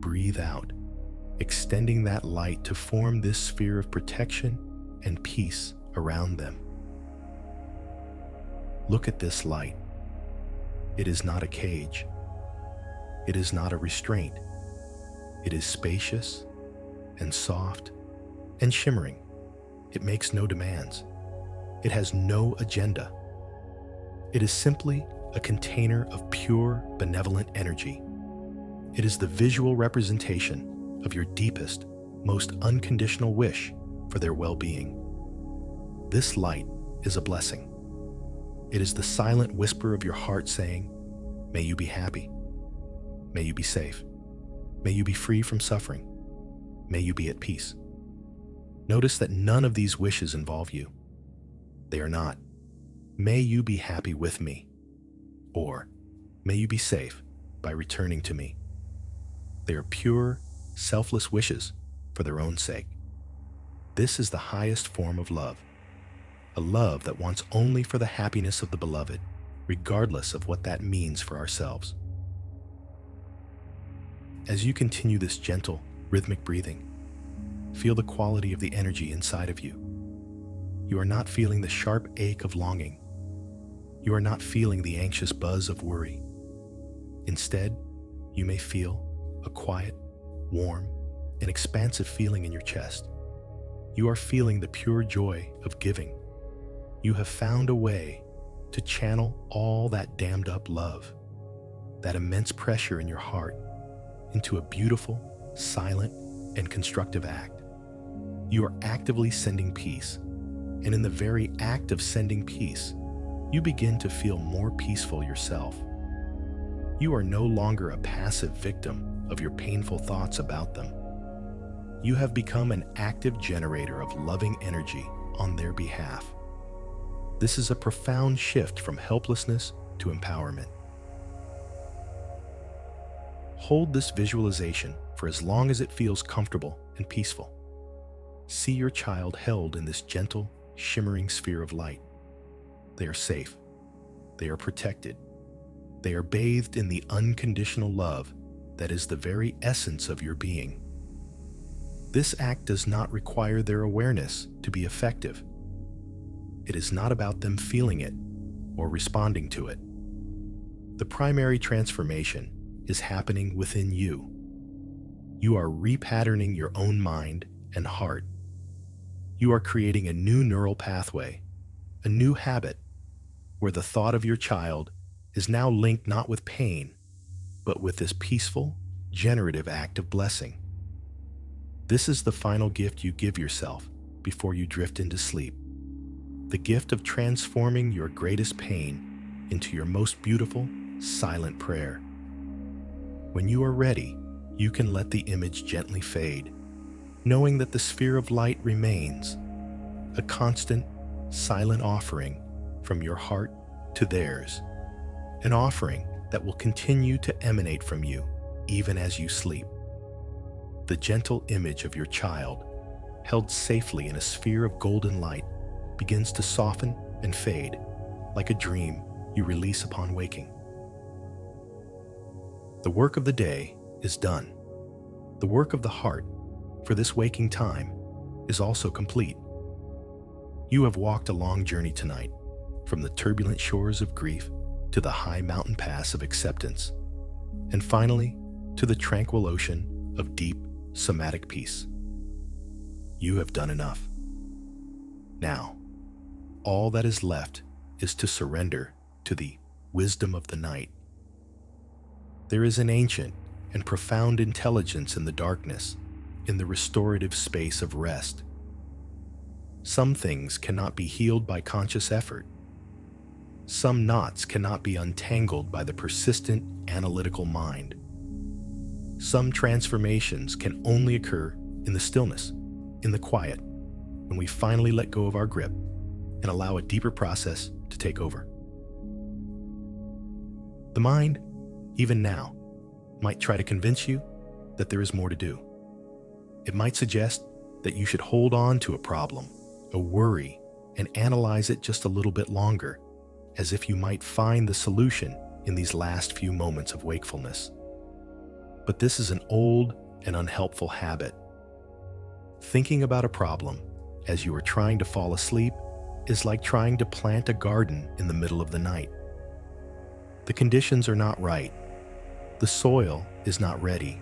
S1: Breathe out, extending that light to form this sphere of protection and peace around them. Look at this light. It is not a cage. It is not a restraint. It is spacious and soft and shimmering. It makes no demands. It has no agenda. It is simply a container of pure, benevolent energy. It is the visual representation of your deepest, most unconditional wish for their well-being. This light is a blessing. It is the silent whisper of your heart saying, "May you be happy. May you be safe. May you be free from suffering. May you be at peace." Notice that none of these wishes involve you. They are not, "May you be happy with me," or "May you be safe by returning to me." They are pure, selfless wishes for their own sake. This is the highest form of love, a love that wants only for the happiness of the beloved, regardless of what that means for ourselves. As you continue this gentle, rhythmic breathing, feel the quality of the energy inside of you. You are not feeling the sharp ache of longing. You are not feeling the anxious buzz of worry. Instead, you may feel a quiet, warm, and expansive feeling in your chest. You are feeling the pure joy of giving. You have found a way to channel all that dammed up love, that immense pressure in your heart, into a beautiful, silent, and constructive act. You are actively sending peace, and in the very act of sending peace, you begin to feel more peaceful yourself. You are no longer a passive victim of your painful thoughts about them. You have become an active generator of loving energy on their behalf. This is a profound shift from helplessness to empowerment. Hold this visualization for as long as it feels comfortable and peaceful. See your child held in this gentle, shimmering sphere of light. They are safe. They are protected. They are bathed in the unconditional love that is the very essence of your being. This act does not require their awareness to be effective. It is not about them feeling it or responding to it. The primary transformation is happening within you. You are repatterning your own mind and heart. You are creating a new neural pathway, a new habit, where the thought of your child is now linked not with pain, but with this peaceful, generative act of blessing. This is the final gift you give yourself before you drift into sleep. The gift of transforming your greatest pain into your most beautiful, silent prayer. When you are ready, you can let the image gently fade, knowing that the sphere of light remains, a constant, silent offering from your heart to theirs, an offering that will continue to emanate from you even as you sleep. The gentle image of your child, held safely in a sphere of golden light, begins to soften and fade like a dream you release upon waking. The work of the day is done. The work of the heart for this waking time is also complete. You have walked a long journey tonight, from the turbulent shores of grief to the high mountain pass of acceptance, and finally to the tranquil ocean of deep somatic peace. You have done enough. Now, all that is left is to surrender to the wisdom of the night. There is an ancient and profound intelligence in the darkness, in the restorative space of rest. Some things cannot be healed by conscious effort. Some knots cannot be untangled by the persistent analytical mind. Some transformations can only occur in the stillness, in the quiet, when we finally let go of our grip and allow a deeper process to take over. The mind, even now, might try to convince you that there is more to do. It might suggest that you should hold on to a problem, a worry, and analyze it just a little bit longer, as if you might find the solution in these last few moments of wakefulness. But this is an old and unhelpful habit. Thinking about a problem as you are trying to fall asleep is like trying to plant a garden in the middle of the night. The conditions are not right. The soil is not ready.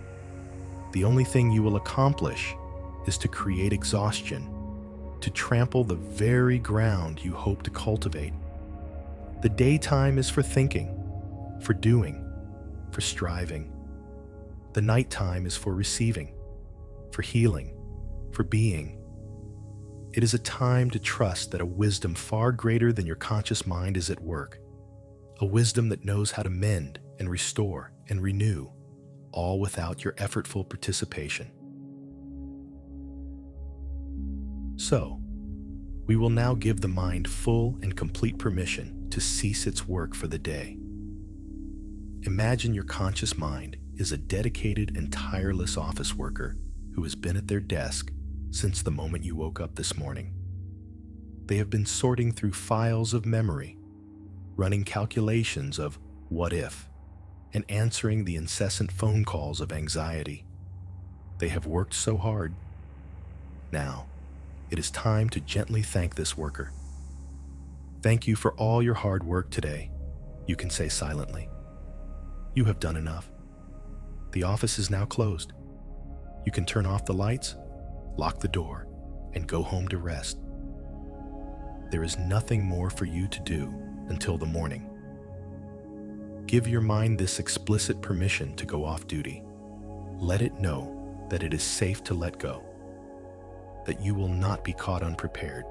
S1: The only thing you will accomplish is to create exhaustion, to trample the very ground you hope to cultivate. The daytime is for thinking, for doing, for striving. The nighttime is for receiving, for healing, for being. It is a time to trust that a wisdom far greater than your conscious mind is at work, a wisdom that knows how to mend and restore and renew, all without your effortful participation. So, we will now give the mind full and complete permission to cease its work for the day. Imagine your conscious mind is a dedicated and tireless office worker who has been at their desk since the moment you woke up this morning. They have been sorting through files of memory, running calculations of what if, and answering the incessant phone calls of anxiety. They have worked so hard. Now, it is time to gently thank this worker. Thank you for all your hard work today, you can say silently. You have done enough. The office is now closed. You can turn off the lights, lock the door, and go home to rest. There is nothing more for you to do until the morning. Give your mind this explicit permission to go off duty. Let it know that it is safe to let go, that you will not be caught unprepared,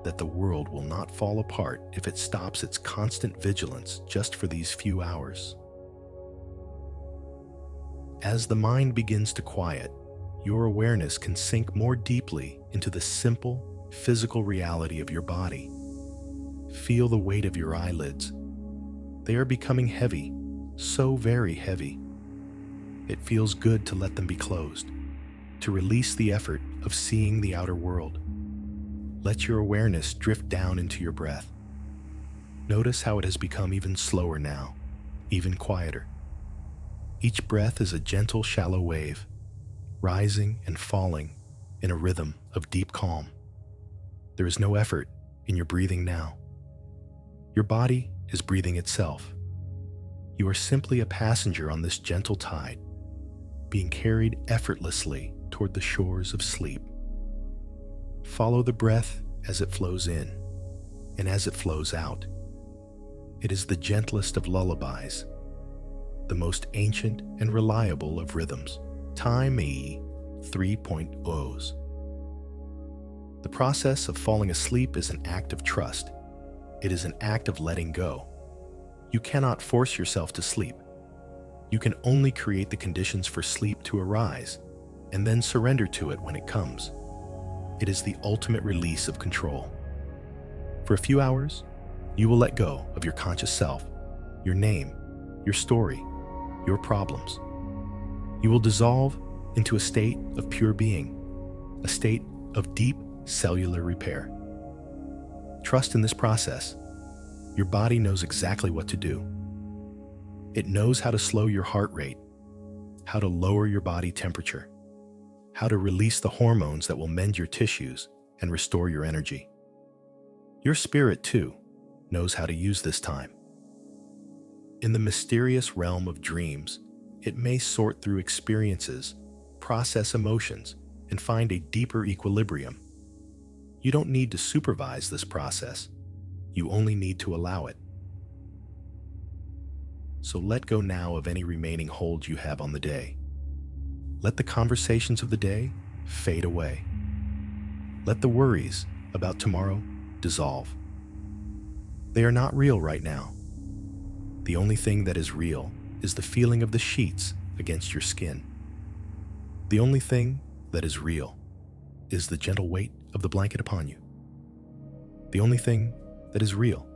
S1: that the world will not fall apart if it stops its constant vigilance just for these few hours. As the mind begins to quiet, your awareness can sink more deeply into the simple, physical reality of your body. Feel the weight of your eyelids. They are becoming heavy, so very heavy. It feels good to let them be closed, to release the effort of seeing the outer world. Let your awareness drift down into your breath. Notice how it has become even slower now, even quieter. Each breath is a gentle, shallow wave, rising and falling in a rhythm of deep calm. There is no effort in your breathing now. Your body is breathing itself. You are simply a passenger on this gentle tide, being carried effortlessly toward the shores of sleep. Follow the breath as it flows in and as it flows out. It is the gentlest of lullabies, the most ancient and reliable of rhythms, Time E 3.0s. The process of falling asleep is an act of trust. It is an act of letting go. You cannot force yourself to sleep. You can only create the conditions for sleep to arise, and then surrender to it when it comes. It is the ultimate release of control. For a few hours, you will let go of your conscious self, your name, your story, your problems. You will dissolve into a state of pure being, a state of deep cellular repair. Trust in this process. Your body knows exactly what to do. It knows how to slow your heart rate, how to lower your body temperature, how to release the hormones that will mend your tissues and restore your energy. Your spirit, too, knows how to use this time. In the mysterious realm of dreams, it may sort through experiences, process emotions, and find a deeper equilibrium. You don't need to supervise this process. You only need to allow it. So let go now of any remaining hold you have on the day. Let the conversations of the day fade away. Let the worries about tomorrow dissolve. They are not real right now. The only thing that is real is the feeling of the sheets against your skin. The only thing that is real is the gentle weight of the blanket upon you. The only thing that is real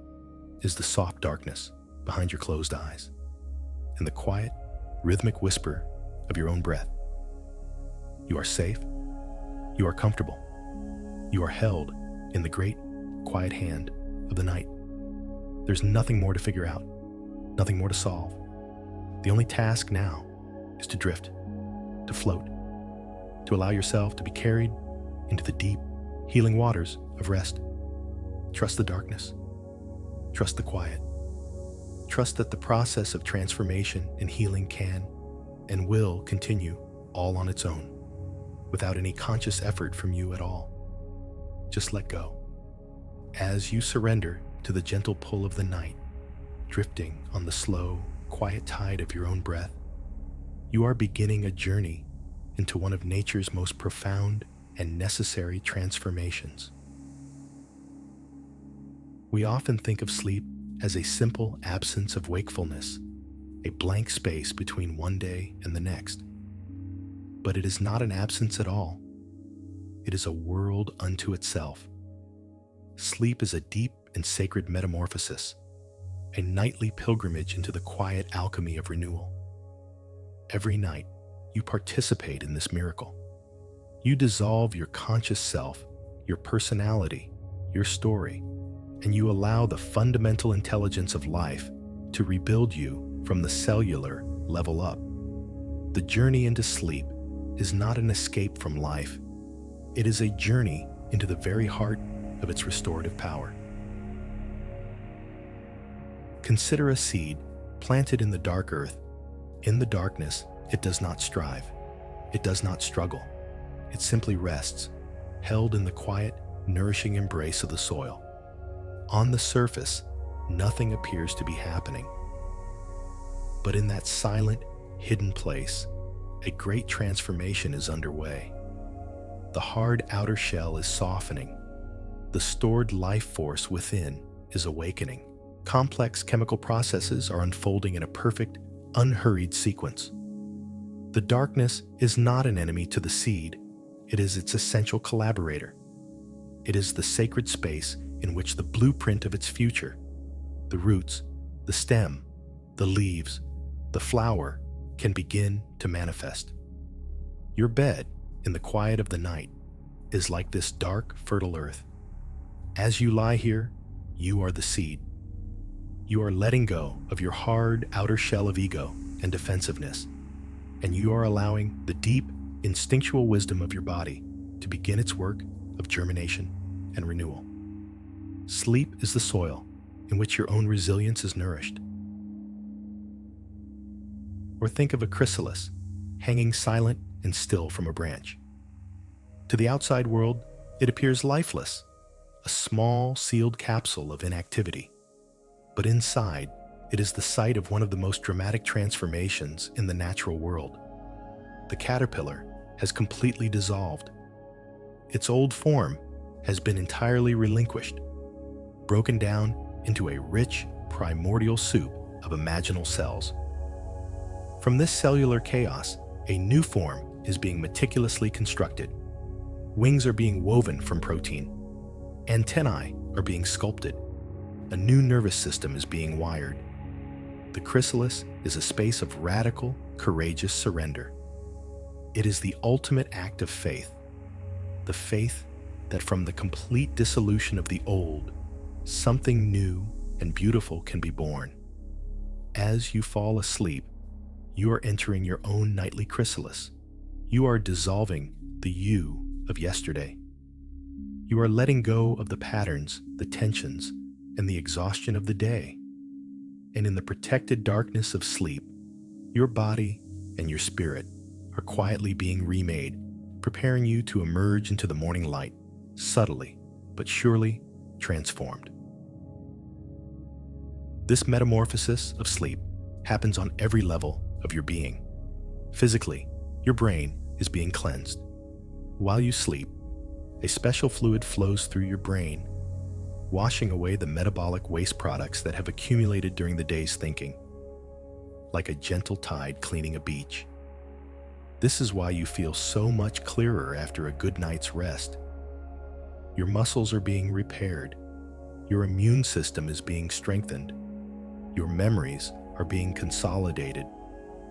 S1: is the soft darkness behind your closed eyes and the quiet, rhythmic whisper of your own breath. You are safe. You are comfortable. You are held in the great, quiet hand of the night. There's nothing more to figure out, nothing more to solve. The only task now is to drift, to float, to allow yourself to be carried into the deep, healing waters of rest. Trust the darkness. Trust the quiet. Trust that the process of transformation and healing can and will continue all on its own, without any conscious effort from you at all. Just let go. As you surrender to the gentle pull of the night, drifting on the slow, quiet tide of your own breath, you are beginning a journey into one of nature's most profound and necessary transformations. We often think of sleep as a simple absence of wakefulness, a blank space between one day and the next. But it is not an absence at all. It is a world unto itself. Sleep is a deep and sacred metamorphosis, a nightly pilgrimage into the quiet alchemy of renewal. Every night, you participate in this miracle. You dissolve your conscious self, your personality, your story, and you allow the fundamental intelligence of life to rebuild you from the cellular level up. The journey into sleep is not an escape from life. It is a journey into the very heart of its restorative power. Consider a seed planted in the dark earth. In the darkness, it does not strive. It does not struggle. It simply rests, held in the quiet, nourishing embrace of the soil. On the surface, nothing appears to be happening. But in that silent, hidden place, a great transformation is underway. The hard outer shell is softening. The stored life force within is awakening. Complex chemical processes are unfolding in a perfect, unhurried sequence. The darkness is not an enemy to the seed. It is its essential collaborator. It is the sacred space in which the blueprint of its future, the roots, the stem, the leaves, the flower, can begin to manifest. Your bed, in the quiet of the night, is like this dark, fertile earth. As you lie here, you are the seed. You are letting go of your hard outer shell of ego and defensiveness, and you are allowing the deep, instinctual wisdom of your body to begin its work of germination and renewal. Sleep is the soil in which your own resilience is nourished. Or think of a chrysalis hanging silent and still from a branch. To the outside world, it appears lifeless, a small, sealed capsule of inactivity. But inside, it is the site of one of the most dramatic transformations in the natural world. The caterpillar has completely dissolved. Its old form has been entirely relinquished, broken down into a rich, primordial soup of imaginal cells. From this cellular chaos, a new form is being meticulously constructed. Wings are being woven from protein. Antennae are being sculpted. A new nervous system is being wired. The chrysalis is a space of radical, courageous surrender, It is the ultimate act of faith, the faith that from the complete dissolution of the old, something new and beautiful can be born. As you fall asleep, you are entering your own nightly chrysalis. You are dissolving the you of yesterday. You are letting go of the patterns, the tensions, and the exhaustion of the day. And in the protected darkness of sleep, your body and your spirit are quietly being remade, preparing you to emerge into the morning light, subtly but surely transformed. This metamorphosis of sleep happens on every level of your being. Physically, your brain is being cleansed. While you sleep, a special fluid flows through your brain, washing away the metabolic waste products that have accumulated during the day's thinking, like a gentle tide cleaning a beach. This is why you feel so much clearer after a good night's rest. Your muscles are being repaired. Your immune system is being strengthened. Your memories are being consolidated,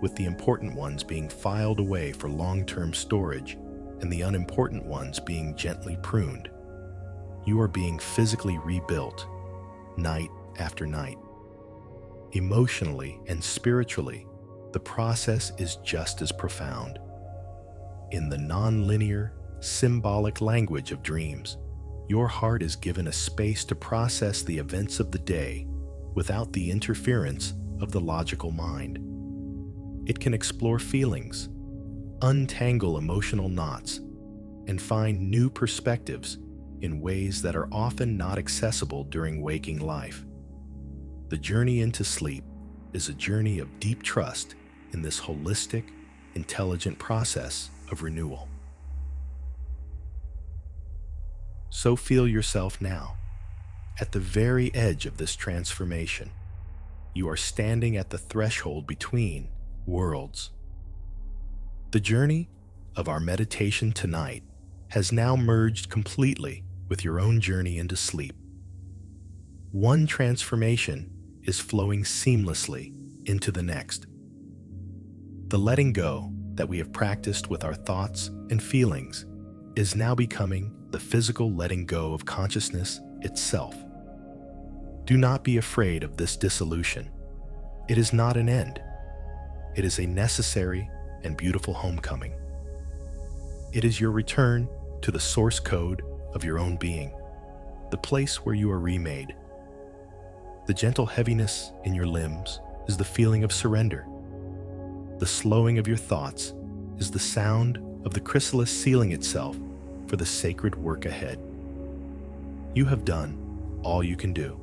S1: with the important ones being filed away for long-term storage and the unimportant ones being gently pruned. You are being physically rebuilt, night after night. Emotionally and spiritually, the process is just as profound. In the non-linear, symbolic language of dreams, your heart is given a space to process the events of the day without the interference of the logical mind. It can explore feelings, untangle emotional knots, and find new perspectives in ways that are often not accessible during waking life. The journey into sleep is a journey of deep trust in this holistic, intelligent process of renewal. So feel yourself now, at the very edge of this transformation. You are standing at the threshold between worlds. The journey of our meditation tonight has now merged completely with your own journey into sleep. One transformation is flowing seamlessly into the next. The letting go that we have practiced with our thoughts and feelings is now becoming the physical letting go of consciousness itself. Do not be afraid of this dissolution. It is not an end. It is a necessary and beautiful homecoming. It is your return to the source code of your own being, the place where you are remade. The gentle heaviness in your limbs is the feeling of surrender. The slowing of your thoughts is the sound of the chrysalis sealing itself for the sacred work ahead. You have done all you can do.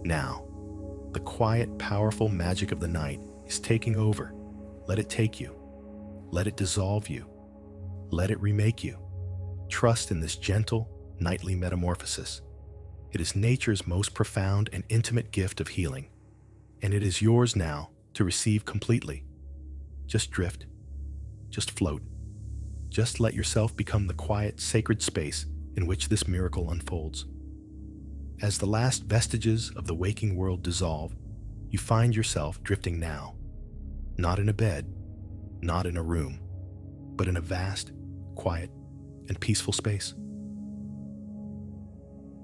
S1: Now, the quiet, powerful magic of the night is taking over. Let it take you. Let it dissolve you. Let it remake you. Trust in this gentle, nightly metamorphosis. It is nature's most profound and intimate gift of healing, and it is yours now to receive completely. Just drift. Just float. Just let yourself become the quiet, sacred space in which this miracle unfolds. As the last vestiges of the waking world dissolve, you find yourself drifting now, not in a bed, not in a room, but in a vast, quiet, and peaceful space.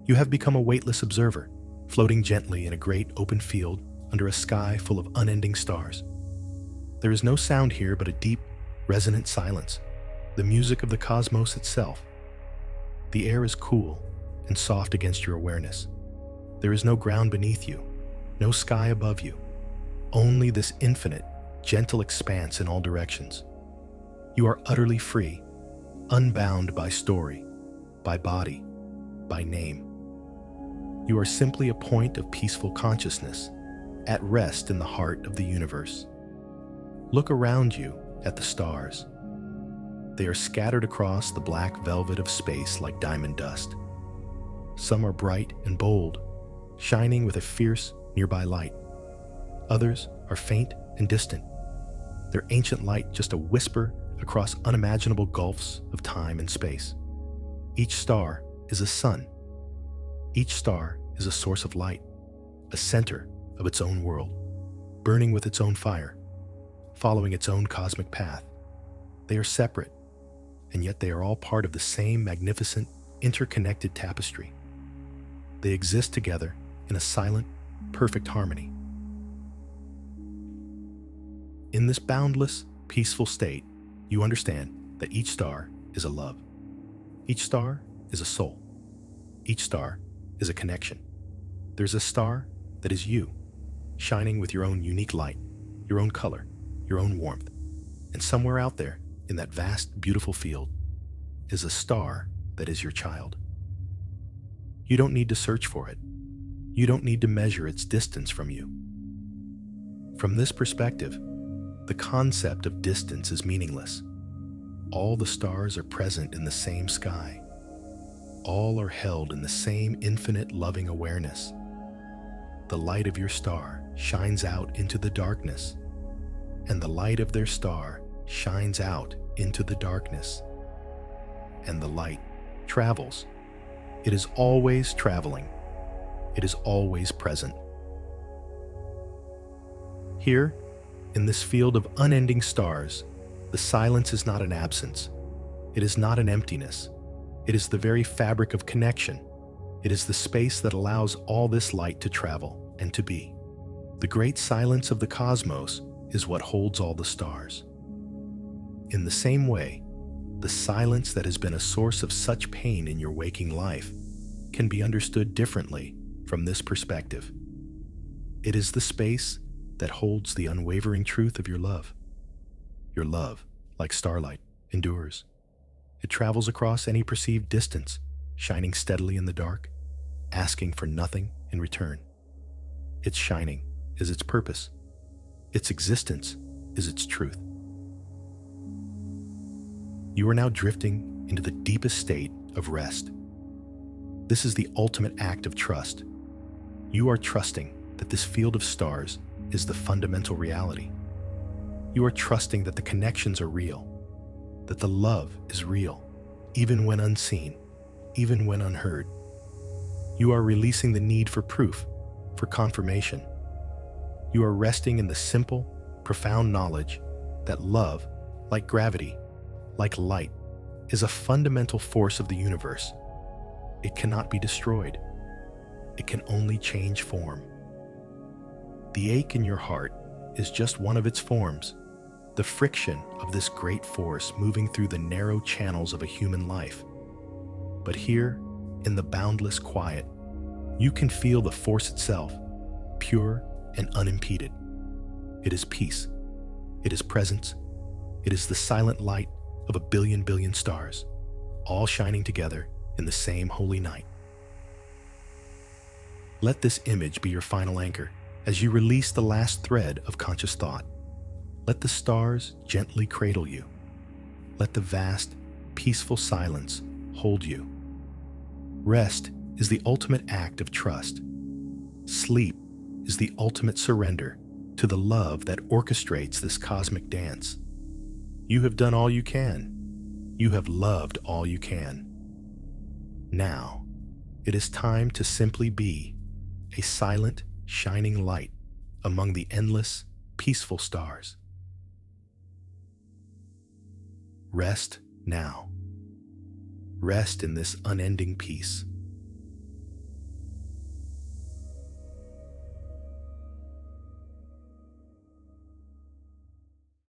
S1: You have become a weightless observer, floating gently in a great open field under a sky full of unending stars. There is no sound here but a deep, resonant silence, the music of the cosmos itself. The air is cool and soft against your awareness. There is no ground beneath you, no sky above you, only this infinite, gentle expanse in all directions. You are utterly free, unbound by story, by body, by name. You are simply a point of peaceful consciousness, at rest in the heart of the universe. Look around you at the stars. They are scattered across the black velvet of space like diamond dust. Some are bright and bold, shining with a fierce, nearby light. Others are faint and distant, their ancient light just a whisper across unimaginable gulfs of time and space. Each star is a sun. Each star is a source of light, a center of its own world, burning with its own fire, following its own cosmic path. They are separate, and yet they are all part of the same magnificent, interconnected tapestry. They exist together in a silent, perfect harmony. In this boundless, peaceful state, you understand that each star is a love. Each star is a soul. Each star is a connection. There's a star that is you, shining with your own unique light, your own color, your own warmth. And somewhere out there, in that vast, beautiful field, is a star that is your child. You don't need to search for it. You don't need to measure its distance from you. From this perspective, the concept of distance is meaningless. All the stars are present in the same sky. All are held in the same infinite loving awareness. The light of your star shines out into the darkness, and the light of their star shines out into the darkness. And the light travels. It is always traveling. It is always present. Here, in this field of unending stars, the silence is not an absence. It is not an emptiness. It is the very fabric of connection. It is the space that allows all this light to travel and to be. The great silence of the cosmos is what holds all the stars. In the same way, the silence that has been a source of such pain in your waking life can be understood differently from this perspective. It is the space that holds the unwavering truth of your love. Your love, like starlight, endures. It travels across any perceived distance, shining steadily in the dark, asking for nothing in return. Its shining is its purpose. Its existence is its truth. You are now drifting into the deepest state of rest. This is the ultimate act of trust. You are trusting that this field of stars is the fundamental reality. You are trusting that the connections are real, that the love is real, even when unseen, even when unheard. You are releasing the need for proof, for confirmation. You are resting in the simple, profound knowledge that love, like gravity, like light, is a fundamental force of the universe. It cannot be destroyed. It can only change form. The ache in your heart is just one of its forms, the friction of this great force moving through the narrow channels of a human life. But here, in the boundless quiet, you can feel the force itself, pure and unimpeded. It is peace. It is presence. It is the silent light of a billion stars, all shining together in the same holy night. Let this image be your final anchor as you release the last thread of conscious thought. Let the stars gently cradle you. Let the vast, peaceful silence hold you. Rest is the ultimate act of trust. Sleep is the ultimate surrender to the love that orchestrates this cosmic dance. You have done all you can. You have loved all you can. Now, it is time to simply be a silent, shining light among the endless, peaceful stars. Rest now. Rest in this unending peace.